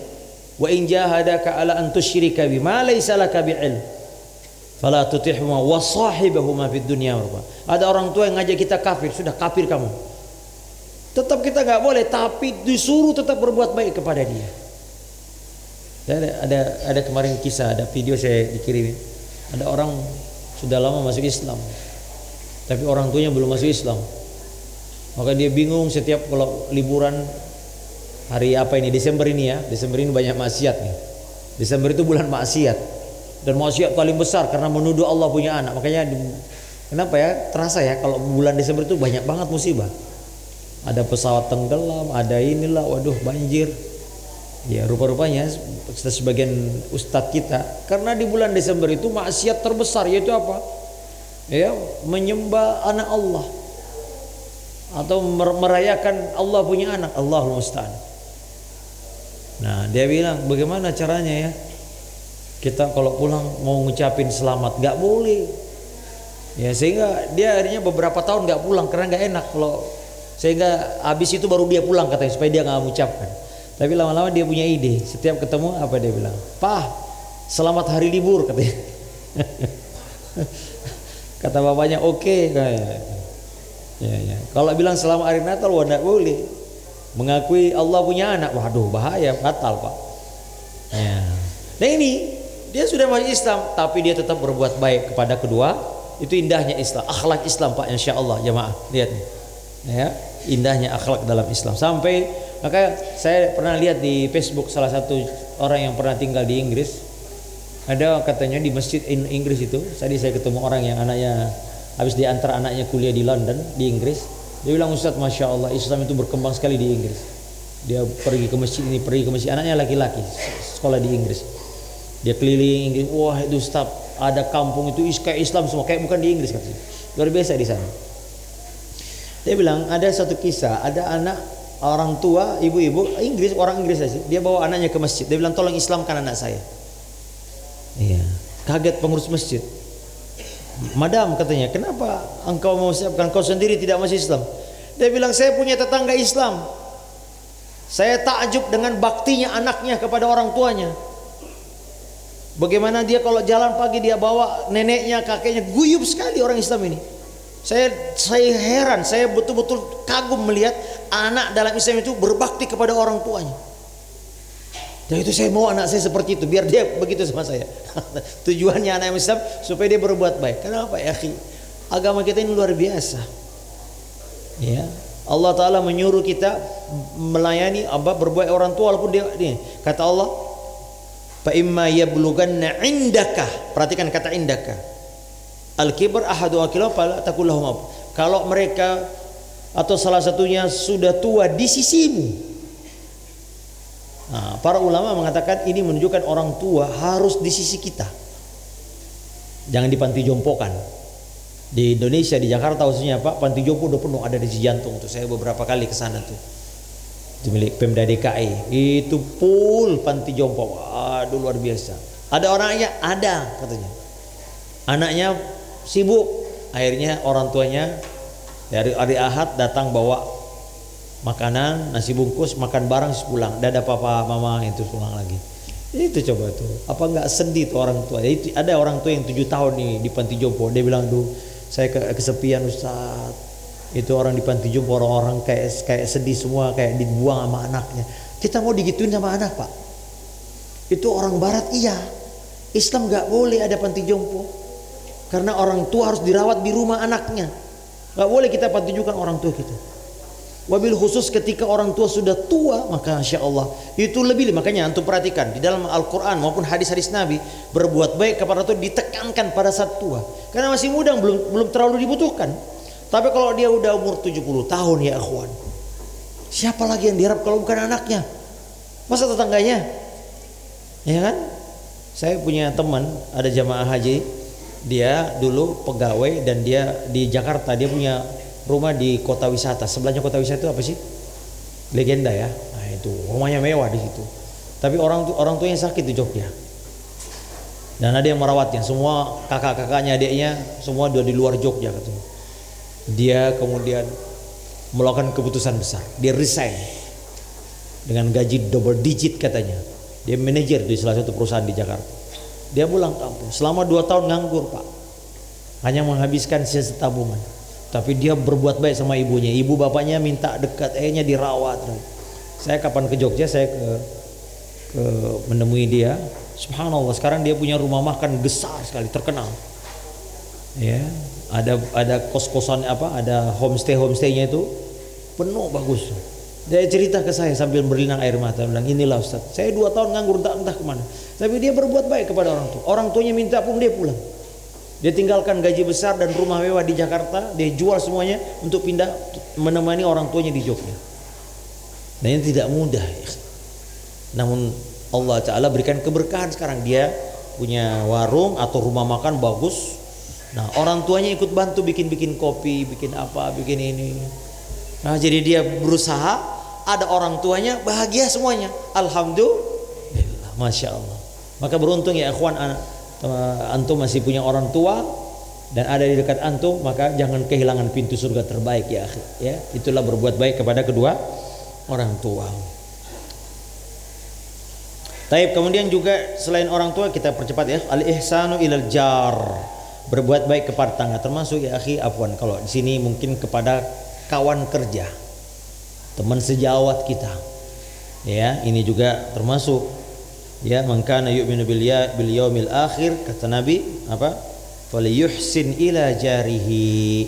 wa in jahadaka ala an tusyrika bima laysa laka bi'ilm fala tutihuma wa sahibahuma fid dunya ma'ruf. Ada orang tua yang ngajak kita kafir, sudah kafir kamu. Tetap kita nggak boleh, tapi disuruh tetap berbuat baik kepada dia. Ada kemarin kisah, ada video saya dikirimin. Ada orang sudah lama masuk Islam, tapi orang tuanya belum masuk Islam. Maka dia bingung setiap kalau liburan hari apa ini, Desember ini ya, Desember ini banyak maksiat nih. Desember itu bulan maksiat. Dan maksiat paling besar karena menuduh Allah punya anak. Makanya kenapa ya terasa ya kalau bulan Desember itu banyak banget musibah. Ada pesawat tenggelam, ada inilah, waduh banjir. Ya rupa-rupanya sebagian ustadz kita, karena di bulan Desember itu maksiat terbesar, yaitu apa? Ya, menyembah anak Allah atau merayakan Allah punya anak. Allahul musta'an. Nah dia bilang, bagaimana caranya ya? Kita kalau pulang mau ngucapin selamat, nggak boleh. Ya sehingga dia akhirnya beberapa tahun nggak pulang karena nggak enak kalau, sehingga habis itu baru dia pulang katanya supaya dia nggak mengucapkan. Tapi lama-lama dia punya ide, setiap ketemu apa dia bilang, "Pak, selamat hari libur," katanya. Kata bapaknya, "Oke." Ya. Kalau bilang selamat hari Natal, wah nggak boleh. Mengakui Allah punya anak, waduh bahaya, fatal Pak. Ya. Nah ini dia sudah masuk Islam, tapi dia tetap berbuat baik kepada kedua. Itu indahnya Islam, akhlak Islam Pak, insya Allah jemaah. Lihat nih, ya, indahnya akhlak dalam Islam. Sampai maka saya pernah lihat di Facebook salah satu orang yang pernah tinggal di Inggris, ada katanya di masjid Inggris itu. Tadi saya ketemu orang yang anaknya habis diantar anaknya kuliah di London di Inggris. Dia bilang, Ustaz, masya Allah Islam itu berkembang sekali di Inggris. Dia pergi ke masjid ini, pergi ke masjid, anaknya laki-laki sekolah di Inggris. Dia keliling Inggris, wah itu Ustaz, ada kampung itu kayak Islam semua, kayak bukan di Inggris katanya. Luar biasa di sana. Dia bilang ada satu kisah, ada anak orang tua, ibu-ibu Inggris, orang Inggris aja, dia bawa anaknya ke masjid. Dia bilang, tolong Islamkan anak saya. Iya, kaget pengurus masjid. Madam katanya, kenapa engkau mau siapkan, kau sendiri tidak masuk Islam? Dia bilang, saya punya tetangga Islam. Saya takjub dengan baktinya anaknya kepada orang tuanya. Bagaimana dia kalau jalan pagi dia bawa neneknya, kakeknya, guyup sekali orang Islam ini. Saya heran, saya betul-betul kagum melihat anak dalam Islam itu berbakti kepada orang tuanya. Dan itu saya mau anak saya seperti itu, biar dia begitu sama saya. Tujuannya anak Islam supaya dia berbuat baik. Kenapa ya, akhi? Agama kita ini luar biasa. Ya, Allah Ta'ala menyuruh kita melayani, berbuat orang tua walaupun dia, kata Allah, fa imma yablughanna indaka, perhatikan kata indaka, al-kibar ahadu akilah fala taqul lahum. Kalau mereka atau salah satunya sudah tua di sisimu. Nah, para ulama mengatakan ini menunjukkan orang tua harus di sisi kita, jangan di panti jompokan. Di Indonesia, di Jakarta khususnya Pak, panti jompo udah penuh, ada di Cijantung tuh. Saya beberapa kali ke sana tuh. Itu milik Pemda DKI. Itu full panti jompo. Waduh luar biasa. Ada orangnya, ada katanya. Anaknya sibuk. Akhirnya orang tuanya dari hari Ahad datang bawa makanan, nasi bungkus, makan bareng pulang. Dadah papa, mama, itu pulang lagi. Itu coba tuh. Apa enggak sedih tuh orang tua? Itu ada orang tua yang 7 tahun nih di panti jompo. Dia bilang, "Duh, saya kesepian Ustaz." Itu orang di panti jompo, orang-orang kayak sedih semua, kayak dibuang sama anaknya. Kita mau digituin sama anak Pak. Itu orang barat iya. Islam nggak boleh ada panti jompo. Karena orang tua harus dirawat di rumah anaknya. Nggak boleh kita panti jukan orang tua kita. Wabil khusus ketika orang tua sudah tua, maka Masya Allah itu lebih. Makanya antum perhatikan di dalam Al-Quran maupun hadis-hadis Nabi, berbuat baik kepada orang tua ditekankan pada saat tua. Karena masih muda belum terlalu dibutuhkan. Tapi kalau dia udah umur 70 tahun ya akhwan, siapa lagi yang diharap kalau bukan anaknya? Masa tetangganya? Ya kan? Saya punya teman ada jamaah haji, dia dulu pegawai dan dia di Jakarta, dia punya rumah di kota wisata. Sebelahnya kota wisata itu apa sih? Legenda ya. Nah itu rumahnya mewah di situ. Tapi orang tuanya sakit di Jogja. Dan ada yang merawatnya. Semua kakak-kakaknya, adiknya semua udah di luar Jogja katanya. Dia kemudian melakukan keputusan besar. Dia resign dengan gaji double digit katanya. Dia manajer di salah satu perusahaan di Jakarta. Dia pulang kampung. Selama 2 tahun nganggur pak. Hanya menghabiskan sisa tabungan. Tapi dia berbuat baik sama ibunya. Ibu bapaknya minta dekat, ayahnya dirawat. Saya kapan ke Jogja, saya ke menemui dia. Subhanallah, sekarang dia punya rumah makan besar sekali, terkenal. Ya, ada kos-kosan ada homestay-nya itu penuh bagus. Dia cerita ke saya sambil berlinang air mata, bilang inilah Ustaz, saya 2 tahun nganggur entah kemana. Tapi dia berbuat baik kepada orang tua. Orang tuanya minta pun dia pulang. Dia tinggalkan gaji besar dan rumah mewah di Jakarta, dia jual semuanya untuk pindah menemani orang tuanya di Jogja. Dan ini tidak mudah ya. Namun Allah Ta'ala berikan keberkahan. Sekarang dia punya warung atau rumah makan bagus. Nah orang tuanya ikut bantu bikin kopi, bikin apa, bikin ini. Nah jadi dia berusaha, ada orang tuanya bahagia semuanya. Alhamdulillah, Masya Allah. Maka beruntung ya ikhwan, antum masih punya orang tua dan ada di dekat antum, maka jangan kehilangan pintu surga terbaik ya akhi. Ya, itulah berbuat baik kepada kedua orang tua. Taib, kemudian juga selain orang tua kita percepat ya, al-ihsanu ilal jar. Berbuat baik kepada tetangga, termasuk ya akhi afwan kalau di sini mungkin kepada kawan kerja, teman sejawat kita. Ya, ini juga termasuk. Ya, man kana yu'minu bil yaumil akhir, kata Nabi apa? Falyuhsin ila jarihi.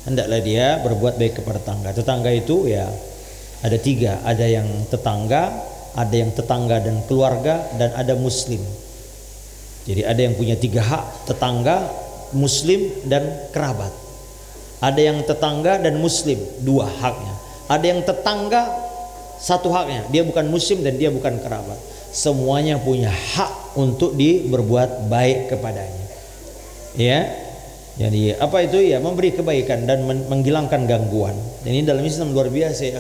Hendaklah dia berbuat baik kepada tetangga. Tetangga itu ya ada 3, ada yang tetangga, ada yang tetangga dan keluarga, dan ada muslim. Jadi ada yang punya 3 hak, tetangga, muslim dan kerabat. Ada yang tetangga dan muslim 2 haknya. Ada yang tetangga 1 haknya, dia bukan muslim dan dia bukan kerabat. Semuanya punya hak untuk berbuat baik kepadanya. Ya, jadi apa itu ya, memberi kebaikan dan menghilangkan gangguan. Dan ini dalam Islam luar biasa ya.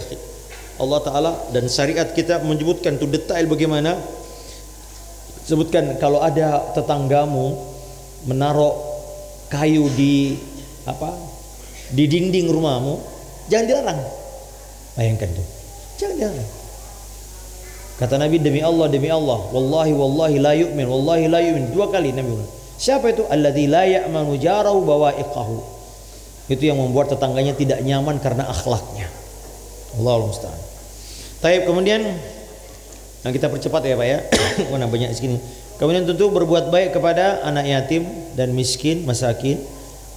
Allah Ta'ala dan syariat kita menyebutkan itu detail bagaimana. Sebutkan kalau ada tetanggamu menaruh kayu di dinding rumahmu, jangan dilarang. Bayangkan tuh, jangan dilarang. Kata Nabi, demi Allah, wallahi la yu'min, wallahi la yu'min. 2 kali Nabi bilang. Siapa itu? Alladzi la ya'manu jarahu bawa'iqahu. Itu yang membuat tetangganya tidak nyaman karena akhlaknya. Allahu musta'an. Taib, kemudian kita percepat ya Pak ya. Karena banyak segini. Kemudian tentu berbuat baik kepada anak yatim dan miskin, masakin.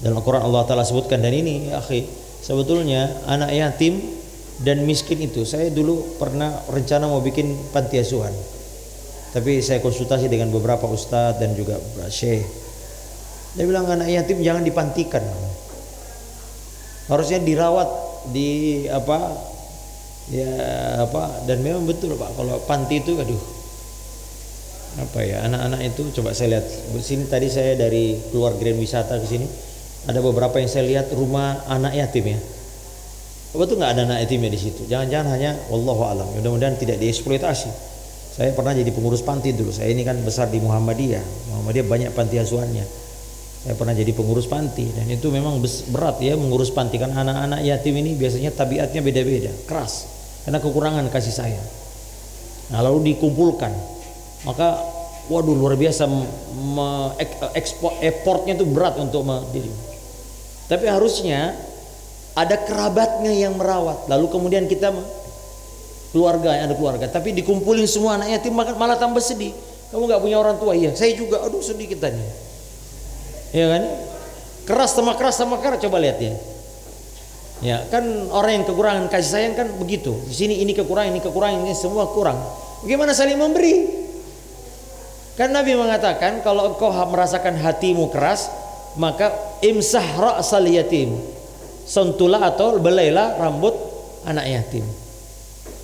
Dalam Al-Quran Allah Ta'ala sebutkan, dan ini ya akhi, sebetulnya anak yatim dan miskin itu, saya dulu pernah rencana mau bikin panti asuhan, tapi saya konsultasi dengan beberapa ustadz dan juga syekh. Dia bilang anak yatim jangan dipantikan, harusnya dirawat di dan memang betul Pak, kalau panti itu anak-anak itu, coba saya lihat di sini tadi, saya dari keluar Grand Wisata ke sini, ada beberapa yang saya lihat rumah anak yatim ya. Betul nggak ada anak yatimnya di situ? Jangan-jangan hanya wallahu alam. Mudah-mudahan tidak dieksploitasi. Saya pernah jadi pengurus panti dulu. Saya ini kan besar di Muhammadiyah. Muhammadiyah banyak panti asuhannya. Saya pernah jadi pengurus panti dan itu memang berat ya mengurus panti, kan anak-anak yatim ini biasanya tabiatnya beda-beda, keras karena kekurangan kasih sayang. Nah lalu dikumpulkan, maka waduh luar biasa, ekspornya itu berat untuk diri. Tapi harusnya ada kerabatnya yang merawat, lalu kemudian kita keluarga, yang ada keluarga, tapi dikumpulin semua anak yatim malah tambah sedih. Kamu nggak punya orang tua? Iya, saya juga. Aduh, sedih kita nih. Ya kan? Keras sama keras coba lihat ya. Ya, kan orang yang kekurangan kasih sayang kan begitu. Di sini ini kekurangan, ini semua kurang. Bagaimana saling memberi? Kan Nabi mengatakan kalau engkau merasakan hatimu keras, maka imsah ra'sal yatim. Sentuhlah atau belailah rambut anak yatim.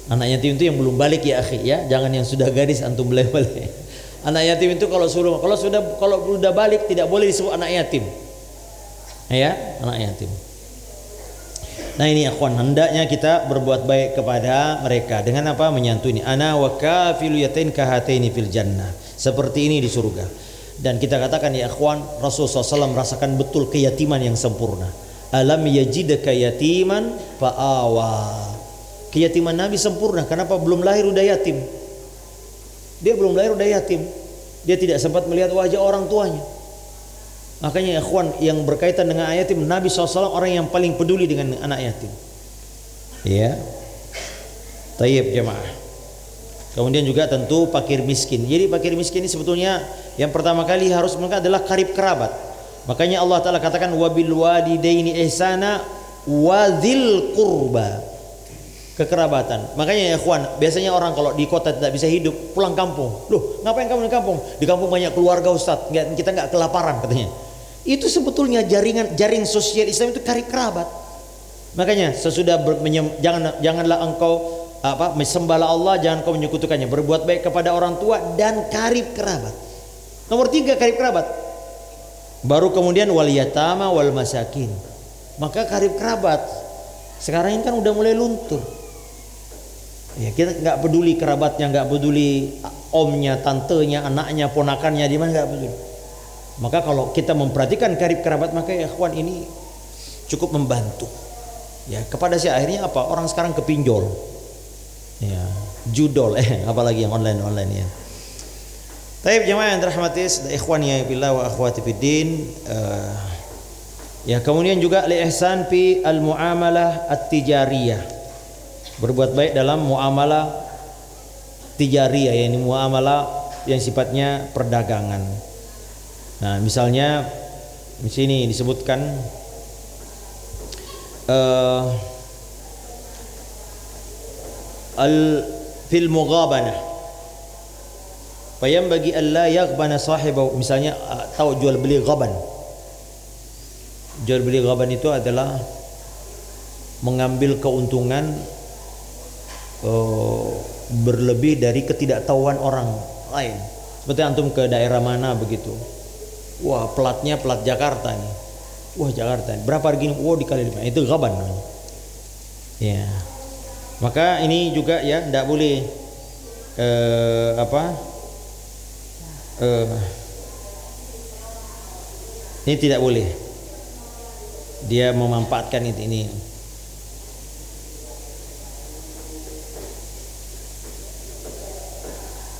Anak yatim itu yang belum balik ya akhi ya, jangan yang sudah gadis antum belai-belai. Anak yatim itu kalau sudah balik tidak boleh disebut anak yatim. Ya, anak yatim. Nah ini akhwan, hendaknya kita berbuat baik kepada mereka dengan apa? Menyantuni. Ana wa kafilu yatain kahataini fil jannah. Seperti ini di surga. Dan kita katakan ya akhwan, Rasulullah SAW merasakan betul keyatiman yang sempurna. Alam yajidaka yatiman fa'awa. Keyatiman Nabi sempurna. Kenapa? Belum lahir udah yatim. Dia belum lahir udah yatim. Dia tidak sempat melihat wajah orang tuanya. Makanya ikhwan, yang berkaitan dengan anak yatim, Nabi SAW orang yang paling peduli dengan anak yatim. Ya. Tayyib jemaah. Kemudian juga tentu fakir miskin. Jadi fakir miskin ini sebetulnya yang pertama kali harus mereka adalah karib kerabat. Makanya Allah Ta'ala katakan wabil walidaini ihsana wadzil qurba. Kekerabatan. Makanya ya ikhwan, biasanya orang kalau di kota tidak bisa hidup, pulang kampung. Loh, ngapain kamu di kampung? Di kampung banyak keluarga Ustaz, kita nggak kelaparan katanya. Itu sebetulnya jaring sosial Islam itu karib kerabat. Makanya sesudah janganlah engkau sembahlah Allah, jangan kau menyekutukannya. Berbuat baik kepada orang tua dan karib kerabat. Nomor 3 karib kerabat. Baru kemudian wal yatama wal masakin. Maka karib kerabat sekarang ini kan udah mulai luntur. Ya, kita nggak peduli kerabatnya, nggak peduli omnya, tantenya, anaknya, ponakannya di mana, nggak peduli. Maka kalau kita memperhatikan karib kerabat, maka ya ikhwan ini cukup membantu. Ya, kepada si akhirnya apa? Orang sekarang kepinjol. Ya, judol apalagi yang online ya. Taib jemaah yang dirahmati ikhwani billah wa akhwati fiddin. Ya, kemudian juga al-ihsan fi al-muamalah at-tijariyah. Berbuat baik dalam muamalah tijariyah, yakni muamalah yang sifatnya perdagangan. Nah, misalnya di sini disebutkan fil mughabanah. Fayambagi alla yaghbana sahibahu. Misalnya tahu jual beli ghaban. Jual beli ghaban itu adalah mengambil keuntungan berlebih dari ketidaktahuan orang lain. Seperti antum ke daerah mana begitu, wah platnya plat Jakarta nih, wah Jakarta berapa harganya, wah dikali 5, itu ghaban namanya. Ya, maka ini juga ya tidak boleh ini tidak boleh dia memanfaatkan ini.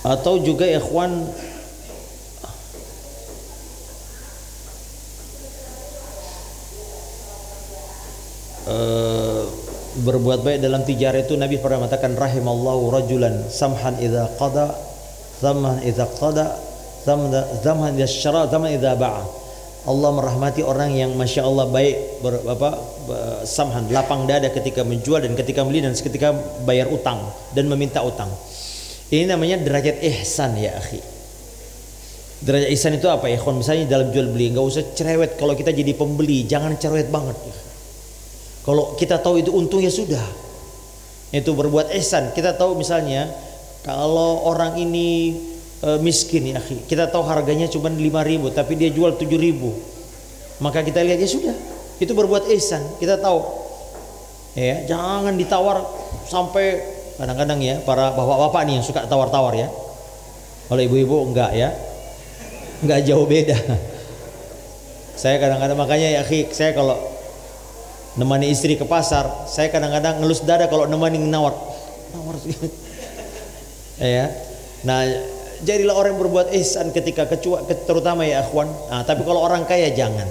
Atau juga ikhwan berbuat baik dalam tijarah itu Nabi pernah mengatakan rahimallahu rajulan samhan idza qada samhan idza qada samhan idza syara samhan idza ba'a. Allah merahmati orang yang masya Allah baik samhan, lapang dada ketika menjual dan ketika beli dan ketika bayar utang dan meminta utang. Ini namanya derajat ihsan ya akhi. Derajat ihsan itu apa ya? Misalnya dalam jual beli nggak usah cerewet. Kalau kita jadi pembeli jangan cerewet banget ya. Kalau kita tahu itu untung ya sudah. Itu berbuat ihsan. Kita tahu misalnya kalau orang ini miskin ya akhi, kita tahu harganya cuma 5.000 tapi dia jual 7.000. Maka kita lihat ya sudah. Itu berbuat ihsan. Kita tahu. Ya, jangan ditawar sampai kadang-kadang ya para bapak-bapak nih yang suka tawar-tawar ya. Kalau ibu-ibu enggak ya, enggak jauh beda. Saya kadang-kadang makanya ya akhi, saya kalau nemani istri ke pasar, saya kadang-kadang ngelus dada kalau nemani nawar ya. Nah, jadilah orang yang berbuat ihsan ketika terutama ya akhwan. Nah, tapi kalau orang kaya jangan.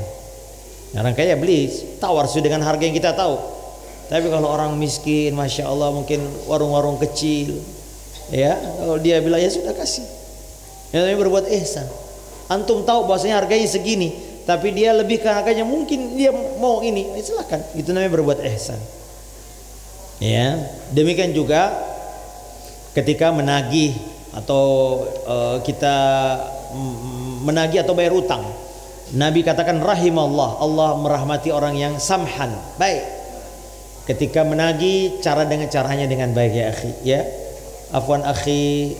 Orang kaya beli tawar sesuai dengan harga yang kita tahu. Tapi kalau orang miskin, masya Allah mungkin warung-warung kecil, ya kalau dia bilang ya sudah kasih, Yang namanya berbuat ihsan. Antum tahu bahwasanya harganya segini, tapi dia lebih ke harganya, mungkin dia mau ini, silakan. Itu namanya berbuat ihsan. Ya, demikian juga ketika menagih atau kita menagih atau bayar utang. Nabi katakan rahimallah, Allah merahmati orang yang samhan, baik. Ketika menagih, caranya dengan baik ya akhi, ya. Afwan akhi,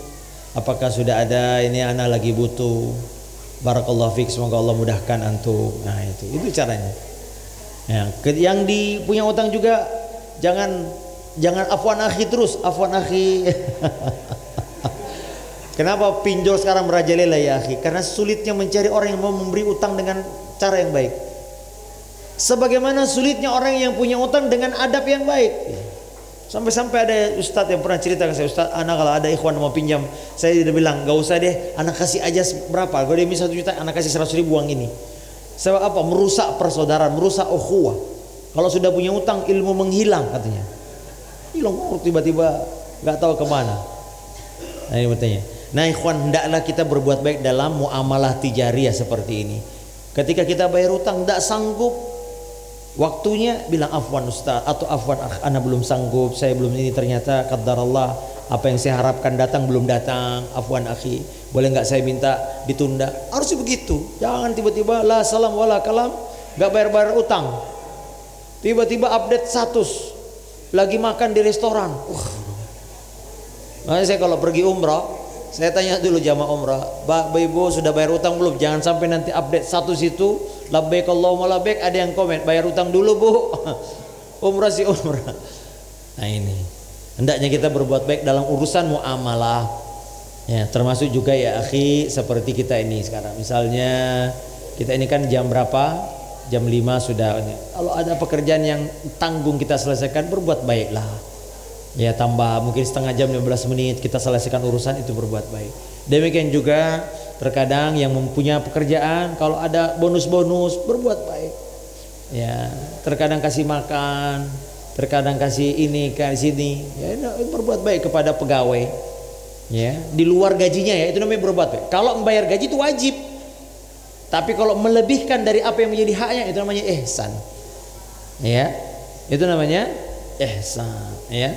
apakah sudah ada ini, anak lagi butuh. Barakallahu fiik, semoga Allah mudahkan antum. Nah, itu caranya. Ya, yang punya utang juga jangan afwan akhi terus, afwan akhi. Kenapa pinjol sekarang merajalela ya akhi? Karena sulitnya mencari orang yang mau memberi utang dengan cara yang baik. Sebagaimana sulitnya orang yang punya utang dengan adab yang baik. Sampai-sampai ada ustadz yang pernah cerita ke saya, ustadz, anak kalau ada ikhwan mau pinjam, saya udah bilang, gak usah deh, anak kasih aja berapa? Kalau dia minta 1 juta, anak kasih 100 ribu uang ini. Sebab apa? Merusak persaudaraan, merusak ukhuwah. Kalau sudah punya utang, ilmu menghilang katanya. Hilang tiba-tiba gak tahu kemana. Nah ini bertanya. Nah ikhwan, hendaklah kita berbuat baik dalam muamalah tijariyah seperti ini. Ketika kita bayar utang tidak sanggup, waktunya bilang afwan ustaz, atau afwan ana belum sanggup, saya belum ini, ternyata qadarullah apa yang saya harapkan datang belum datang, afwan akhi, boleh nggak saya minta ditunda. Harusnya begitu. Jangan tiba-tiba la salam wala kalam, nggak bayar utang, tiba-tiba update status lagi makan di restoran. Makanya saya kalau pergi umrah, saya tanya dulu jamaah umrah, Bapak Ibu sudah bayar utang belum? Jangan sampai nanti update status itu labbaik Allahumma labbaik, ada yang komen bayar utang dulu Bu. Umrah sih umrah. Nah ini, hendaknya kita berbuat baik dalam urusan muamalah. Ya, termasuk juga ya akhi, seperti kita ini sekarang. Misalnya kita ini kan jam berapa? Jam 5 sudah. Kalau ada pekerjaan yang tanggung kita selesaikan, berbuat baiklah. Ya tambah mungkin setengah jam 15 menit kita selesaikan urusan, itu berbuat baik. Demikian juga terkadang yang mempunyai pekerjaan, kalau ada bonus-bonus, berbuat baik. Ya, terkadang kasih makan, terkadang kasih ini ke sini, ya berbuat baik kepada pegawai. Ya, di luar gajinya ya, itu namanya berbuat baik. Kalau membayar gaji itu wajib. Tapi kalau melebihkan dari apa yang menjadi haknya, itu namanya ihsan. Ya. Itu namanya ihsan, ya.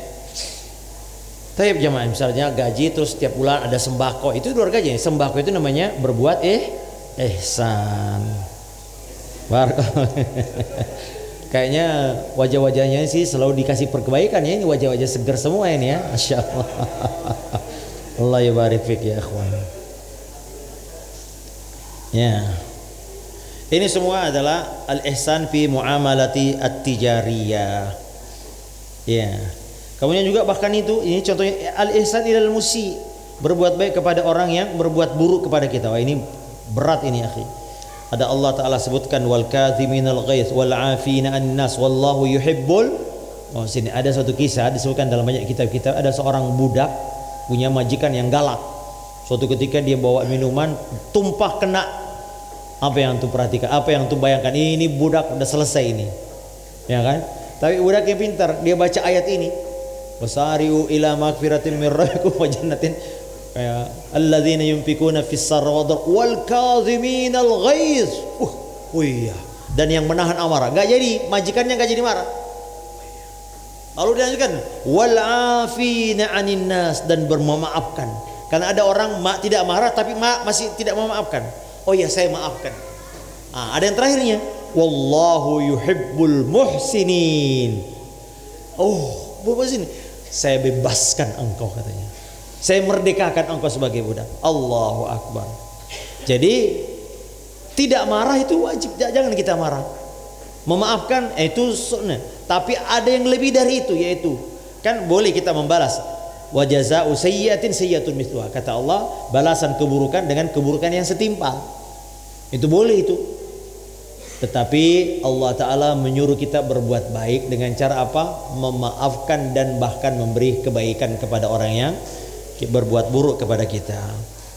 Tapi jemaah, misalnya gaji terus setiap bulan ada sembako, itu luar gaji. Sembako itu namanya berbuat ihsan. Kayaknya wajah-wajahnya sih selalu dikasih perkebaikan ya. Ini wajah-wajah segar semua ini ya. Masya Allah. Allah yabarik fik ya ikhwan. Ya. Ini semua adalah al-ihsan fi muamalati at-tijariyah. Ya. Kemudian juga bahkan itu, ini contohnya al-ihsan ilal musi, berbuat baik kepada orang yang berbuat buruk kepada kita. Wah ini berat ini akhi. Ada Allah Ta'ala sebutkan wal kadhiminal ghaiz wal 'afina 'anil nas wallahu yuhibbul. Oh sini ada suatu kisah disebutkan dalam banyak kitab-kitab, ada seorang budak punya majikan yang galak. Suatu ketika dia bawa minuman tumpah kena. Apa yang antum perhatikan? Apa yang antum bayangkan? Ini budak udah selesai ini. Ya kan? Tapi budaknya pintar, dia baca ayat ini. Wasari'u ila magfiratin min rabbikum wa jannatin alladzina yunfikuna fis sarra wal kadhiminal ghaiz. Iya. Dan yang menahan amarah. Enggak jadi, majikannya enggak jadi marah. Lalu dilanjutkan wal 'afina 'anil nas, dan bermemaafkan. Karena ada orang tidak marah tapi masih tidak memaafkan. Oh ya, saya maafkan. Ada yang terakhirnya wallahu yuhibbul muhsinin. Oh, Bapak sini, saya bebaskan engkau katanya. Saya merdekakan engkau sebagai budak. Allahu Akbar. Jadi tidak marah itu wajib, jangan kita marah. Memaafkan itu sunnah. Tapi ada yang lebih dari itu, yaitu kan boleh kita membalas. Wa jazaa'u sayyi'atin sayyi'atun mithluha. Kata Allah, balasan keburukan dengan keburukan yang setimpal. Itu boleh itu. Tetapi Allah Ta'ala menyuruh kita berbuat baik dengan cara apa? Memaafkan dan bahkan memberi kebaikan kepada orang yang berbuat buruk kepada kita.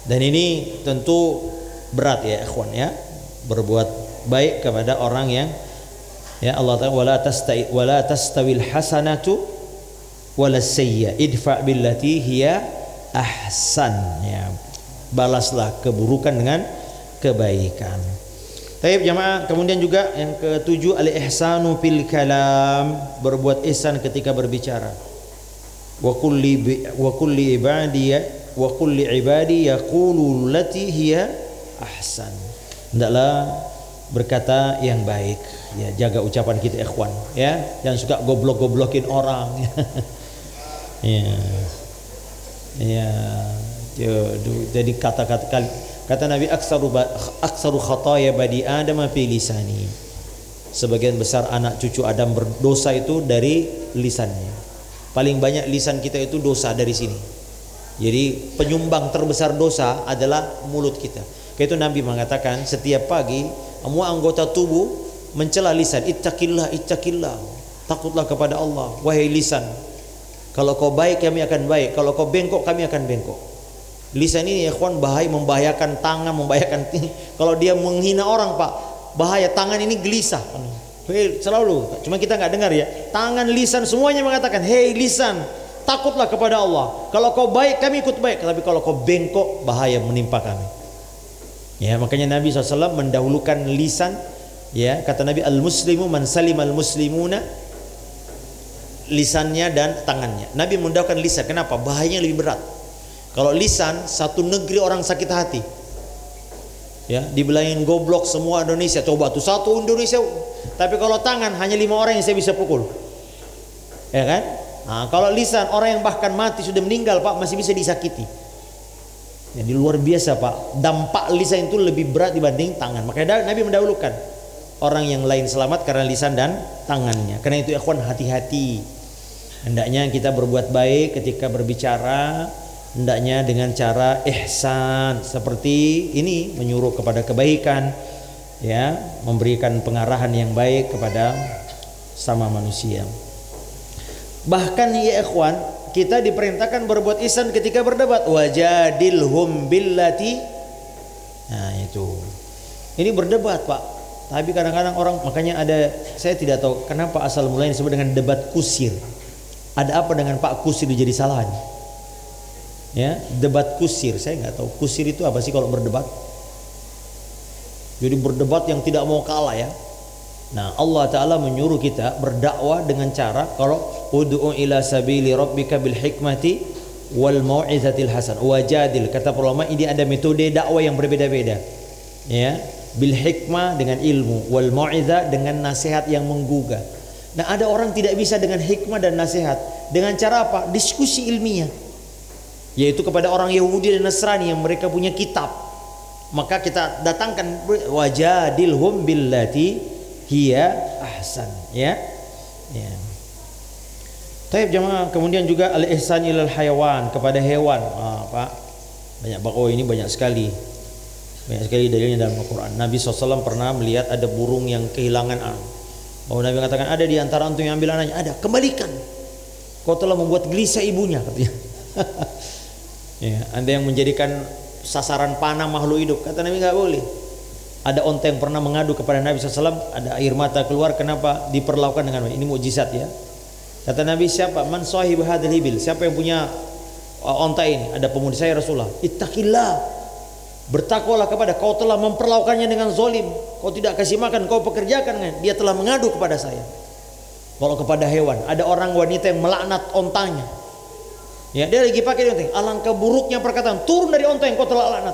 Dan ini tentu berat ya ikhwan ya, berbuat baik kepada orang yang ya Allah Ta'ala wala tastawil hasanatu wala sayyi'ah idfa' billati hiya ahsan ya. balaslah keburukan dengan kebaikan. Taib jamaah, kemudian juga yang ketujuh al-ihsanu fil kalam, berbuat ihsan ketika berbicara. Wa kulli ibadi yaqulu allati hiya ahsan. Hendaklah berkata yang baik. Ya, jaga ucapan kita ikhwan, ya. Jangan suka goblok-goblokin orang. Ya. Ya. Jadi kata Nabi aksaru khataya bani Adam fi lisani. Sebagian besar anak cucu Adam berdosa itu dari lisannya. Paling banyak lisan kita itu dosa dari sini. Jadi penyumbang terbesar dosa adalah mulut kita. Karena itu Nabi mengatakan setiap pagi semua anggota tubuh mencela lisan. Ittaqillah, ittaqillah. Takutlah kepada Allah, wahai lisan. Kalau kau baik kami akan baik, kalau kau bengkok kami akan bengkok. Lisan ini ya kawan bahaya, membahayakan tangan, membahayakan kalau dia menghina orang Pak, bahaya. Tangan ini gelisah selalu, cuma kita nggak dengar ya. Tangan, lisan semuanya mengatakan, hei lisan, takutlah kepada Allah. Kalau kau baik kami ikut baik, tapi kalau kau bengkok bahaya menimpa kami. Ya, makanya Nabi SAW mendahulukan lisan. Ya, kata Nabi, al-muslimu man salimal muslimuna, lisannya dan tangannya. Nabi mendahulukan lisan. Kenapa? Bahayanya lebih berat. Kalau lisan, satu negeri orang sakit hati. Ya, dibilangin goblok semua Indonesia. Coba tuh satu Indonesia. Tapi kalau tangan hanya 5 orang yang saya bisa pukul. Ya kan? Nah, kalau lisan, orang yang bahkan mati sudah meninggal Pak masih bisa disakiti. Jadi luar biasa Pak. Dampak lisan itu lebih berat dibanding tangan. Makanya Nabi mendahulukan orang yang lain selamat karena lisan dan tangannya. Karena itu ikhwan, hati-hati. Hendaknya kita berbuat baik ketika berbicara. Hendaknya dengan cara ihsan seperti ini, menyuruh kepada kebaikan, ya, memberikan pengarahan yang baik kepada sama manusia. Bahkan ya ikhwan, kita diperintahkan berbuat ihsan ketika berdebat. Wajadilhum billati. Nah itu. Ini berdebat Pak. Tapi kadang-kadang orang, makanya ada, saya tidak tahu kenapa asal mulanya disebut dengan debat kusir. Ada apa dengan Pak Kusir jadi salahnya? Ya, debat kusir, saya nggak tahu kusir itu apa sih kalau berdebat. Jadi berdebat yang tidak mau kalah ya. Nah, Allah Ta'ala menyuruh kita berdakwah dengan cara, kalau ud'u ila sabili rabbika bil hikmati wal mau'izatil hasan wajadil. Kata ulama, ini ada metode dakwah yang berbeda-beda. Ya, bil hikmah dengan ilmu, wal mau'izah dengan nasihat yang menggugah. Nah, ada orang tidak bisa dengan hikmah dan nasihat. Dengan cara apa? Diskusi ilmiah. Yaitu kepada orang Yahudi dan Nasrani yang mereka punya kitab. Maka kita datangkan wajadilhum billati hiya ahsan, ya. Ya. Taib jamaah, kemudian juga al-ihsan ilal hayawan, kepada hewan. Pak, banyak ini banyak sekali. Banyak sekali dalilnya dalam Al-Qur'an. Nabi SAW pernah melihat ada burung yang kehilangan anak. Nabi mengatakan, ada di antara antum yang ambil anaknya, ada, kembalikan. Kau telah membuat gelisah ibunya, katanya. Ya, Anda yang menjadikan sasaran panah makhluk hidup. Kata Nabi, nggak boleh. Ada onta yang pernah mengadu kepada Nabi SAW, ada air mata keluar, kenapa diperlakukan dengan ini? Mukjizat ya. Kata Nabi, siapa? Man sahib hadzal ibil, siapa yang punya onta ini? Ada pemuda, saya Rasulullah. Ittaqillah, bertakwalah kepada, kau telah memperlakukannya dengan zalim, kau tidak kasih makan, kau pekerjakan dengan dia, telah mengadu kepada saya. Kalau kepada hewan, ada orang wanita yang melaknat ontanya. Ya, dia lagi pakai onta. Alangkah buruknya perkataan, turun dari onta yang kau telah laknat.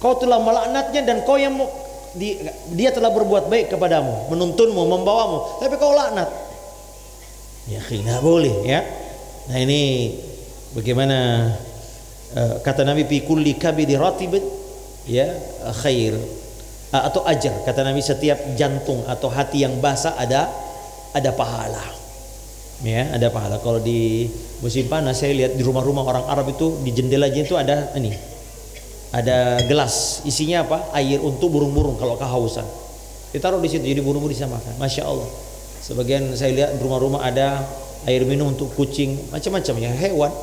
Kau telah melaknatnya dan kau yang dia telah berbuat baik kepadamu, menuntunmu, membawamu, tapi kau laknat. Ya, nggak boleh ya. Nah ini bagaimana kata Nabi, fi kulli kabidi ratibin ya khair atau ajar. Kata Nabi, setiap jantung atau hati yang basah ada pahala. Ya, ada pahala. Kalau di musim panas saya lihat di rumah-rumah orang Arab itu di jendelanya itu ada ada gelas, isinya apa? Air untuk burung-burung kalau kehausan. Ditaruh di situ, jadi burung-burung bisa makan. Masya Allah. Sebagian saya lihat di rumah-rumah ada air minum untuk kucing, macam-macam ya, hewan.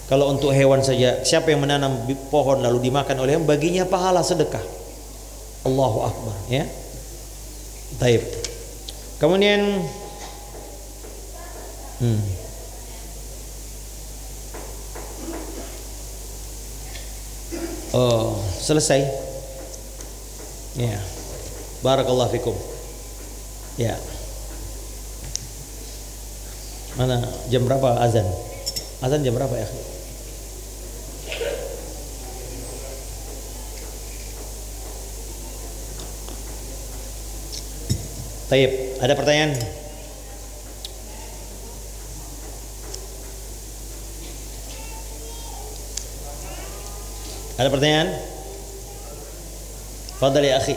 Kalau untuk hewan saja, siapa yang menanam pohon lalu dimakan oleh hewan, baginya pahala sedekah. Allahu Akbar ya. Taib. Kemudian Oh, selesai. Ya. Barakallahu fikum. Ya. Mana jam berapa azan? Azan jam berapa ya? Taib, ada pertanyaan? Ada pertanyaan? Fadhal ya akhi.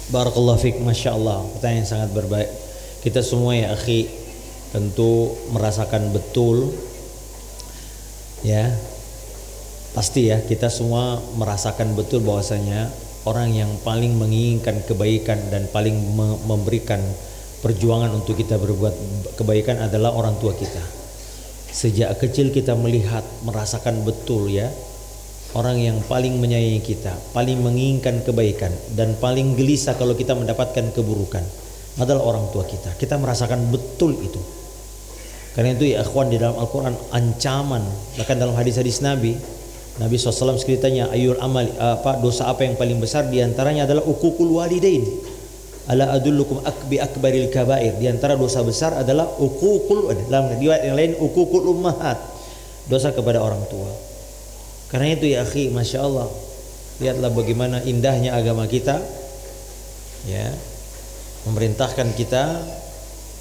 Barakallahu fiik, Masya Allah. Pertanyaan yang sangat berbaik. Kita semua ya akhi tentu merasakan betul, ya pasti ya, kita semua merasakan betul bahwasanya orang yang paling menginginkan kebaikan dan paling memberikan perjuangan untuk kita berbuat kebaikan adalah orang tua kita. Sejak kecil kita melihat, merasakan betul ya, orang yang paling menyayangi kita, paling menginginkan kebaikan dan paling gelisah kalau kita mendapatkan keburukan adalah orang tua kita. Kita merasakan betul itu. Karena itu ya akhwan, di dalam Al-Quran ancaman, bahkan dalam hadis-hadis Nabi SAW ceritanya ayul amal, dosa apa yang paling besar, diantaranya adalah uququl walidain. Ala adullukum bi akbaril kabair. Di antara dosa besar adalah uququl, dalam riwayat yang lain uququl ummahat, dosa kepada orang tua. Karena itu ya akhi, Masya Allah, lihatlah bagaimana indahnya agama kita, ya, memerintahkan kita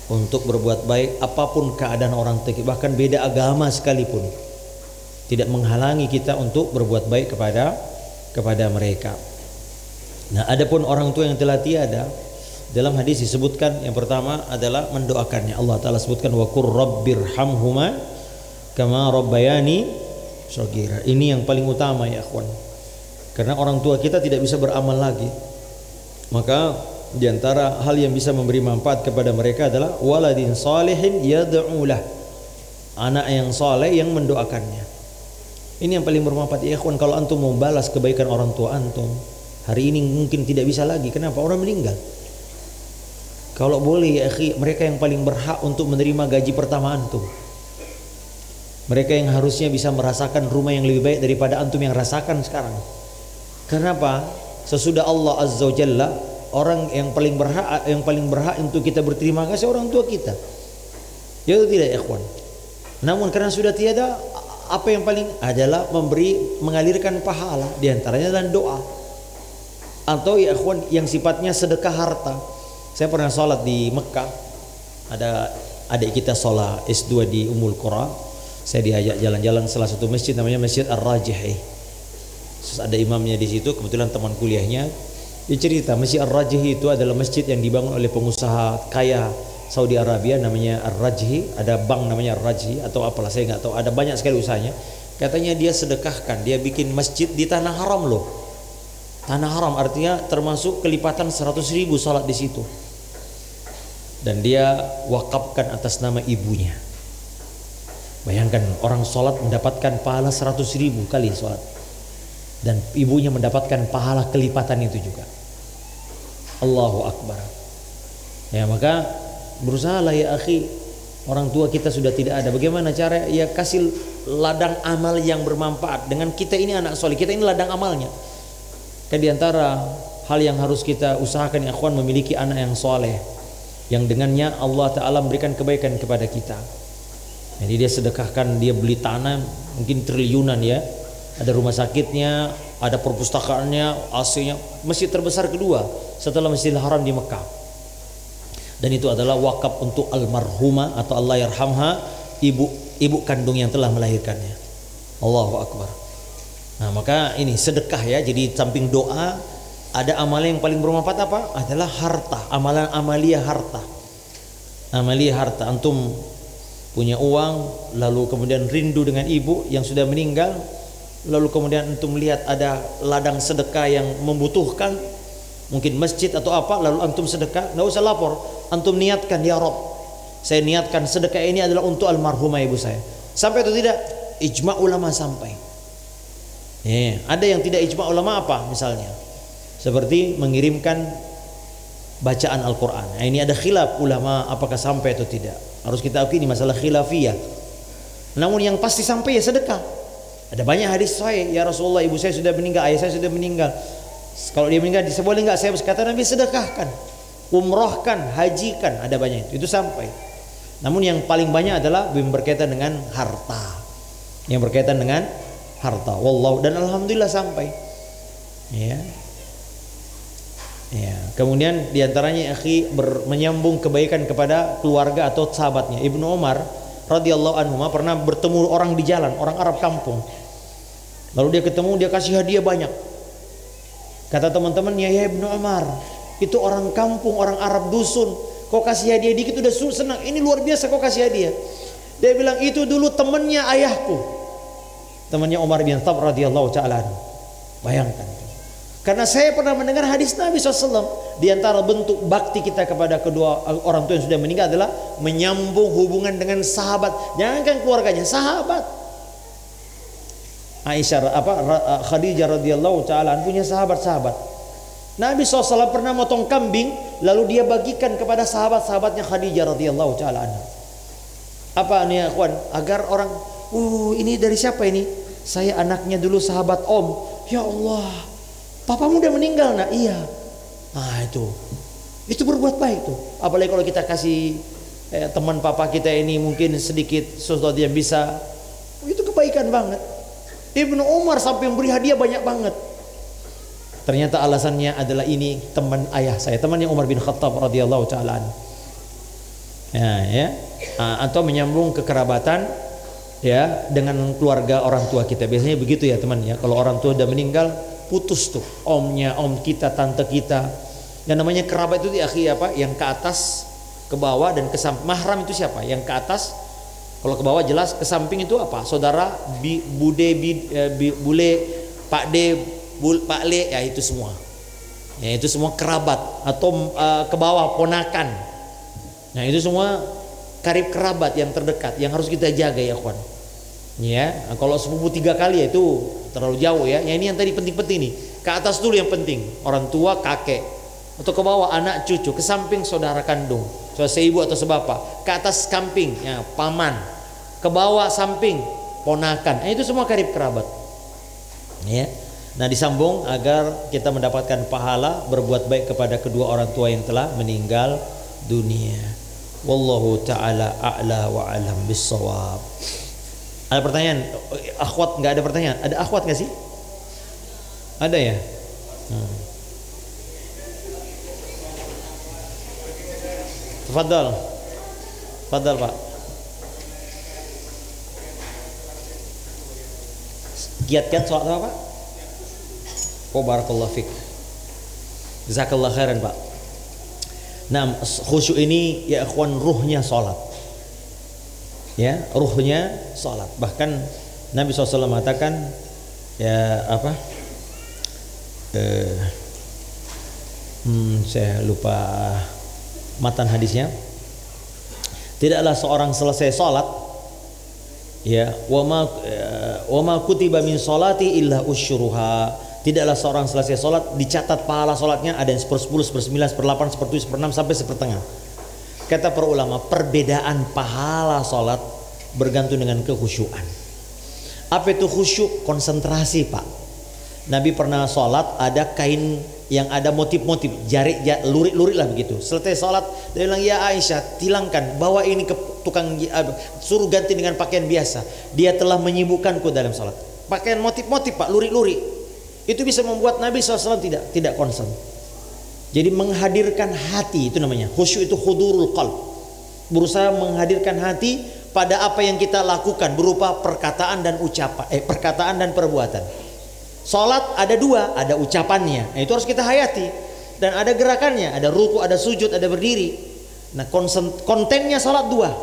untuk berbuat baik apapun keadaan orang tua, bahkan beda agama sekalipun tidak menghalangi kita untuk berbuat baik kepada mereka. Nah, adapun orang tua yang telah tiada, dalam hadis disebutkan yang pertama adalah mendoakannya. Allah Ta'ala sebutkan wa qur rabbirhamhuma kama rabbayani shaghira. Ini yang paling utama ya akhwan. Karena orang tua kita tidak bisa beramal lagi, maka di antara hal yang bisa memberi manfaat kepada mereka adalah waladin salihin yad'ulah, anak yang saleh yang mendoakannya. Ini yang paling bermanfaat ya akhwan. Kalau antum mau balas kebaikan orang tua antum, hari ini mungkin tidak bisa lagi. Kenapa? Orang meninggal. Kalau boleh ya akhi, mereka yang paling berhak untuk menerima gaji pertama antum. Mereka yang harusnya bisa merasakan rumah yang lebih baik daripada antum yang rasakan sekarang. Kenapa? Sesudah Allah Azza wa Jalla, orang yang paling berhak untuk kita berterima kasih orang tua kita. Ya atau tidak ya ikhwan? Namun karena sudah tiada, apa yang paling adalah mengalirkan pahala, di antaranya adalah doa. Atau ya ikhwan yang sifatnya sedekah harta. Saya pernah sholat di Mekah, ada adik kita sholat S2 di Ummul Qura. Saya diajak jalan-jalan salah satu masjid namanya Masjid Ar-Rajihi. Terus ada imamnya di situ, kebetulan teman kuliahnya. Dia cerita Masjid Ar-Rajihi itu adalah masjid yang dibangun oleh pengusaha kaya Saudi Arabia namanya Ar-Rajihi. Ada bank namanya Ar-Rajihi atau apalah, saya nggak tahu. Ada banyak sekali usahanya. Katanya dia sedekahkan, dia bikin masjid di tanah haram loh. Tanah haram artinya termasuk kelipatan 100.000 salat di situ. Dan dia wakafkan atas nama ibunya. Bayangkan orang sholat mendapatkan pahala 100.000 kali sholat, dan ibunya mendapatkan pahala kelipatan itu juga. Allahu Akbar. Ya, maka berusahalah ya akhi, orang tua kita sudah tidak ada, bagaimana cara ya kasih ladang amal yang bermanfaat. Dengan kita ini anak soleh, kita ini ladang amalnya. Kan diantara hal yang harus kita usahakan ya akhwan, memiliki anak yang soleh, yang dengannya Allah Ta'ala memberikan kebaikan kepada kita. Jadi dia sedekahkan, dia beli tanah mungkin triliunan ya, ada rumah sakitnya, ada perpustakaannya, AC-nya, masjid terbesar kedua setelah Masjidil Haram di Mekah. Dan itu adalah wakaf untuk almarhumah atau Allah yarhamha, ibu kandung yang telah melahirkannya. Allahu Akbar. Nah, maka ini sedekah ya. Jadi samping doa, ada amalan yang paling bermanfaat apa? Adalah harta, amalan amalia harta. Amalia harta, antum punya uang, lalu kemudian rindu dengan ibu yang sudah meninggal, lalu kemudian antum melihat ada ladang sedekah yang membutuhkan, mungkin masjid atau apa, lalu antum sedekah, nggak usah lapor, antum niatkan, ya Rob, saya niatkan sedekah ini adalah untuk almarhumah ibu saya. Sampai atau tidak? Ijma ulama sampai. Ada yang tidak ijma ulama apa misalnya? Seperti mengirimkan bacaan Al-Quran. Nah, ini ada khilaf ulama apakah sampai atau tidak. Harus kita akui ini masalah khilafiyah. Namun yang pasti sampai ya sedekah. Ada banyak hadis sahih, ya Rasulullah, ibu saya sudah meninggal, ayah saya sudah meninggal. Kalau dia meninggal, boleh enggak saya kata Nabi sedekahkan, umrohkan, hajikan, ada banyak itu sampai. Namun yang paling banyak adalah berkaitan dengan harta. Yang berkaitan dengan harta. Wallahu, dan alhamdulillah sampai. Ya. Ya. Kemudian diantaranya akhi menyambung kebaikan kepada keluarga atau sahabatnya. Ibnu Umar radhiyallahu anhu pernah bertemu orang di jalan, orang Arab kampung. Lalu dia ketemu, dia kasih hadiah banyak. Kata teman-temannya, ya Ibnu Umar, itu orang kampung, orang Arab dusun, kau kasih hadiah dikit udah senang. Ini luar biasa kau kasih hadiah. Dia bilang, itu dulu temannya ayahku, temannya Umar bin Khattab radhiyallahu ta'ala. Bayangkan. Karena saya pernah mendengar hadis Nabi SAW, di antara bentuk bakti kita kepada kedua orang tua yang sudah meninggal adalah menyambung hubungan dengan sahabat. Jangankan keluarganya, sahabat. Aisyah Khadijah radhiyallahu ta'ala punya sahabat-sahabat. Nabi SAW pernah motong kambing, lalu dia bagikan kepada sahabat-sahabatnya Khadijah radhiyallahu ta'ala. Apa nih akhwan? Agar orang, ini dari siapa ini? Saya anaknya dulu sahabat Om. Ya Allah, papamu udah meninggal nak? Iya. Itu berbuat baik tuh. Apalagi kalau kita kasih teman papa kita ini mungkin sedikit sesuatu yang bisa, itu kebaikan banget. Ibnu Umar sampai memberi hadiah banyak banget. Ternyata alasannya adalah ini teman ayah saya, temannya Umar bin Khattab radhiyallahu ta'ala. Atau menyambung kekerabatan ya dengan keluarga orang tua kita. Biasanya begitu ya teman ya. Kalau orang tua udah meninggal, putus tuh omnya, om kita, tante kita. Dan namanya kerabat itu akhi apa? Yang ke atas, ke bawah dan ke samping. Mahram itu siapa? Yang ke atas. Kalau ke bawah jelas, ke samping itu apa? Saudara, bule, pak de, pak le, ya itu semua. Ya itu semua kerabat atau ke bawah ponakan. Nah itu semua karib kerabat yang terdekat yang harus kita jaga ya kawan. Ya, kalau sepupu 3 kali ya itu terlalu jauh ya. Ini yang tadi penting-penting nih. Ke atas dulu yang penting, orang tua, kakek. Atau ke bawah anak, cucu, ke samping saudara kandung, saudara seibu atau sebapak. Ke atas samping ya paman. Ke bawah samping ponakan. Itu semua karib kerabat. Ya. Nah, disambung agar kita mendapatkan pahala berbuat baik kepada kedua orang tua yang telah meninggal dunia. Wallahu ta'ala a'la wa alam bissawab. Ada pertanyaan? Akhwat enggak ada pertanyaan? Ada akhwat enggak sih? Ada ya? Tafadhal. Tafadhal Pak. Giat-giat sholat apa Pak? Barakallahu fik. Jazakallah khairan Pak. Nah, khusyuk ini ya ikhwan ruhnya sholat. Ya, ruhnya sholat. Bahkan Nabi SAW mengatakan ya apa? Saya lupa matan hadisnya. Tidaklah seorang selesai sholat ya wa ma kutiba min sholati illa usyruha. Tidaklah seorang selesai sholat dicatat pahala sholatnya ada yang 1/10, 1/9, 1/8, 1/7, 1/6 sampai 1/4. Kata para ulama, perbedaan pahala sholat bergantung dengan kekhusyuan. Apa itu khusyuk? Konsentrasi Pak. Nabi pernah sholat ada kain yang ada motif-motif, lurik-lurik lah begitu. Selesai sholat dia bilang, ya Aisyah tilangkan, bawa ini ke tukang, suruh ganti dengan pakaian biasa. Dia telah menyibukkanku dalam sholat. Pakaian motif-motif Pak, lurik-lurik. Itu bisa membuat Nabi SAW tidak konsen. Jadi menghadirkan hati itu namanya khusyuk, itu hudurul qalb. Berusaha menghadirkan hati pada apa yang kita lakukan berupa perkataan dan perkataan dan perbuatan. Salat ada 2, ada ucapannya. Nah, itu harus kita hayati, dan ada gerakannya, ada ruku, ada sujud, ada berdiri. Nah, kontennya salat 2.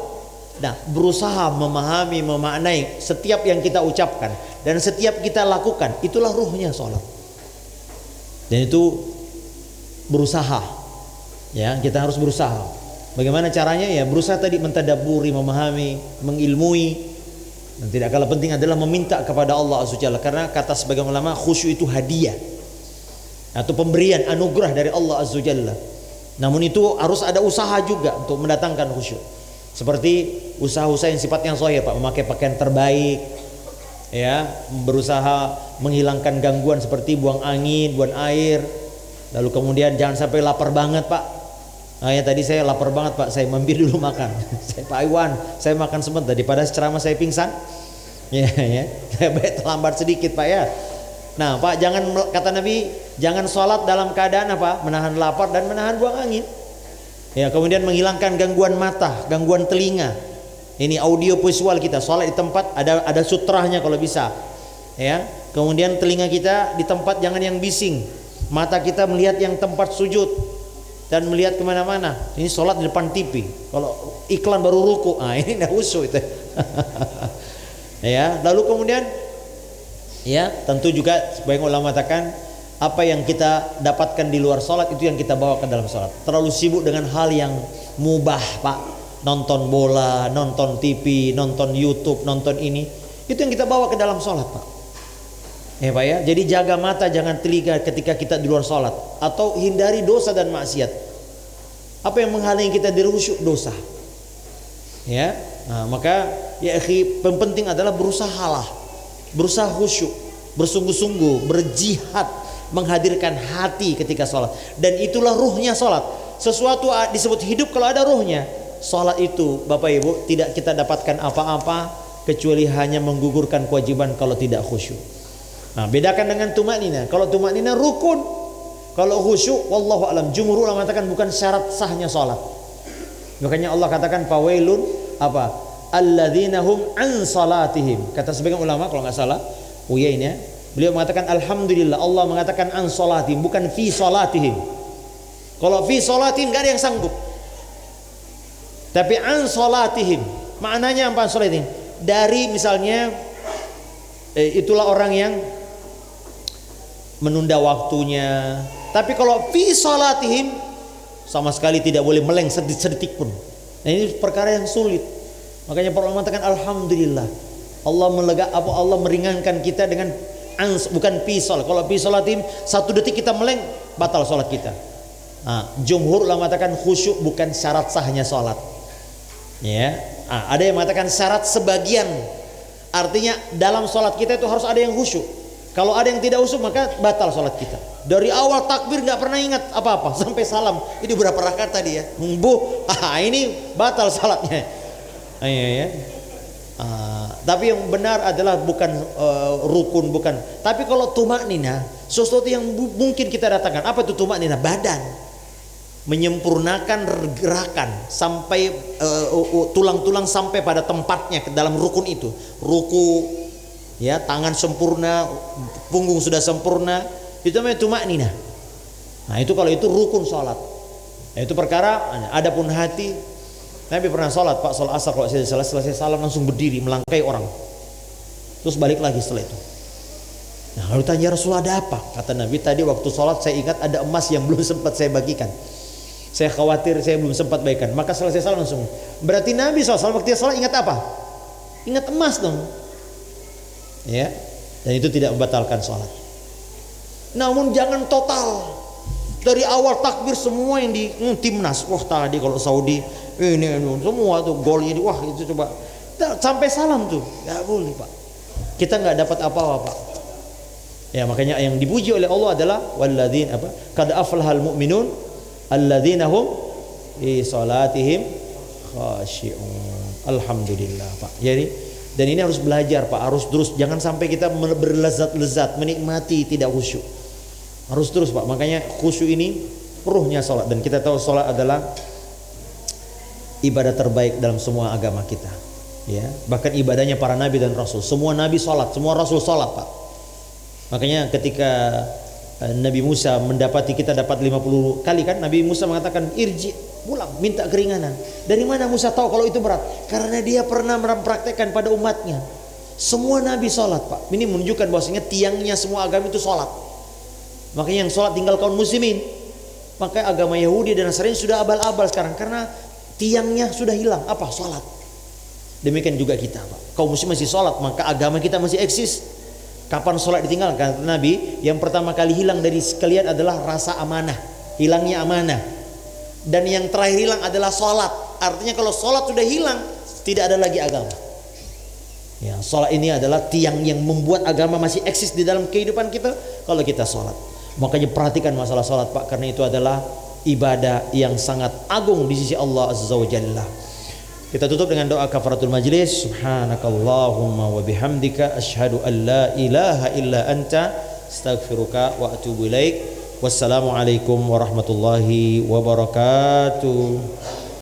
Nah, berusaha memahami, memaknai setiap yang kita ucapkan dan setiap kita lakukan, itulah ruhnya salat. Dan itu berusaha. Ya, kita harus berusaha. Bagaimana caranya? Ya berusaha tadi mentadabburi, memahami, mengilmui. Dan tidak kalah penting adalah meminta kepada Allah Azza wa Jalla, karena kata sebagian ulama khusyuk itu hadiah atau pemberian anugerah dari Allah Azza wa Jalla. Namun itu harus ada usaha juga untuk mendatangkan khusyuk. Seperti usaha-usaha yang sifatnya zahir, Pak, memakai pakaian terbaik, ya, berusaha menghilangkan gangguan seperti buang angin, buang air. Lalu kemudian jangan sampai lapar banget, Pak. Nah, ya tadi saya lapar banget, Pak, saya mampir dulu makan. Saya Pak Iwan, saya makan sebentar daripada ceramah saya pingsan. Ya, ya. Saya baik terlambat sedikit, Pak, ya. Nah, Pak, jangan, kata Nabi, jangan sholat dalam keadaan apa? Menahan lapar dan menahan buang angin. Ya, kemudian menghilangkan gangguan mata, gangguan telinga. Ini audio visual kita, sholat di tempat ada sutrahnya kalau bisa. Ya, kemudian telinga kita di tempat jangan yang bising. Mata kita melihat yang tempat sujud dan melihat kemana-mana. Ini sholat di depan TV. Kalau iklan baru ruku, ini tidak khusyuk itu. Ya, lalu kemudian, ya tentu juga sebagian ulama mengatakan apa yang kita dapatkan di luar sholat itu yang kita bawa ke dalam sholat. Terlalu sibuk dengan hal yang mubah, Pak, nonton bola, nonton TV, nonton YouTube, nonton ini, itu yang kita bawa ke dalam sholat, Pak. Ya, Pak, ya. Jadi jaga mata, jangan telinga ketika kita di luar sholat, atau hindari dosa dan maksiat. Apa yang menghalangi kita dari khusyuk? Dosa. Ya, nah, maka ya yang penting adalah berusahalah, berusaha khusyuk, bersungguh-sungguh, berjihad, menghadirkan hati ketika sholat. Dan itulah ruhnya sholat. Sesuatu disebut hidup kalau ada ruhnya. Sholat itu, Bapak Ibu, tidak kita dapatkan apa-apa kecuali hanya menggugurkan kewajiban kalau tidak khusyuk. Nah, bedakan dengan tumaknina. Kalau tumaknina rukun, kalau khusyuk, wallahu alam, jumhur ulama mengatakan bukan syarat sahnya sholat. Makanya Allah katakan fawailun apa? Alladzina hum an salatihim. Kata sebagian ulama kalau nggak salah, Uyain, ya, beliau mengatakan alhamdulillah Allah mengatakan an salatihim, bukan fi salatihim. Kalau fi salatihim nggak ada yang sanggup. Tapi an salatihim, maknanya apa an salatihim? Dari misalnya itulah orang yang menunda waktunya. Tapi kalau fi salatihim sama sekali tidak boleh meleng sedetik pun. Nah, ini perkara yang sulit. Makanya para ulama mengatakan alhamdulillah Allah meringankan kita dengan bukan fi salat. Kalau fi salatihim satu detik kita meleng batal salat kita. Nah, jumhur ulama mengatakan khusyuk bukan syarat sahnya salat. Ya, ada yang mengatakan syarat sebagian. Artinya dalam salat kita itu harus ada yang khusyuk. Kalau ada yang tidak khusyuk maka batal salat kita. Dari awal takbir nggak pernah ingat apa-apa sampai salam. Ini berapa rakaat tadi ya? Ini batal salatnya. Ya. Tapi yang benar adalah bukan rukun, bukan. Tapi kalau tumaknina, sesuatu yang mungkin kita datangkan. Apa itu tumaknina? Badan menyempurnakan gerakan sampai tulang-tulang sampai pada tempatnya ke dalam rukun itu. Ruku, ya, tangan sempurna, punggung sudah sempurna, itu namanya tumaknina. Nah, itu kalau itu rukun salat. Nah, itu perkara. Adapun hati, Nabi pernah salat, Pak, salat asar, kalau selesai salam langsung berdiri melangkai orang, terus balik lagi setelah itu. Nah, lalu tanya Rasulullah, ada apa? Kata Nabi, tadi waktu salat saya ingat ada emas yang belum sempat saya bagikan. Saya khawatir saya belum sempat bagikan. Maka selesai salat langsung. Berarti Nabi SAW waktu salat ingat apa? Ingat emas dong. Ya, dan itu tidak membatalkan salat. Namun jangan total. Dari awal takbir semua yang di timnas. Wah, tadi kalau Saudi ini semua tuh golnya, wah itu coba. Sampai salam tuh. Enggak boleh, Pak. Kita enggak dapat apa-apa, Pak. Ya, makanya yang dipuji oleh Allah adalah walladzina apa? Qad aflahal mu'minun alladzina hum fi salatihim khashi'un. Alhamdulillah, Pak. Jadi dan ini harus belajar, Pak. Harus terus, jangan sampai kita berlezat-lezat menikmati tidak khusyuk. Harus terus, Pak. Makanya khusyuk ini ruhnya salat, dan kita tahu salat adalah ibadah terbaik dalam semua agama kita. Ya, bahkan ibadahnya para nabi dan rasul. Semua nabi salat, semua rasul salat, Pak. Makanya ketika Nabi Musa mendapati kita dapat 50 kali kan, Nabi Musa mengatakan irji, pulang, minta keringanan. Dari mana Musa tahu kalau itu berat? Karena dia pernah mempraktekkan pada umatnya. Semua nabi sholat, Pak. Ini menunjukkan bahwasanya tiangnya semua agama itu sholat. Makanya yang sholat tinggal kaum muslimin. Maka agama Yahudi dan Nasrani sudah abal-abal sekarang karena tiangnya sudah hilang. Apa? Salat. Demikian juga kita, Pak. Kaum muslim masih salat, maka agama kita masih eksis. Kapan salat ditinggalkan? Kata Nabi, yang pertama kali hilang dari sekalian adalah rasa amanah, hilangnya amanah. Dan yang terakhir hilang adalah salat. Artinya kalau salat sudah hilang, tidak ada lagi agama. Ya, salat ini adalah tiang yang membuat agama masih eksis di dalam kehidupan kita kalau kita salat. Makanya perhatikan masalah salat, Pak, karena itu adalah ibadah yang sangat agung di sisi Allah Azza wa Jalla. Kita tutup dengan doa kafaratul majlis. Subhanakallahumma wa bihamdika asyhadu an la ilaha illa anta astaghfiruka wa atubu ilaik. Wassalamualaikum warahmatullahi wabarakatuh.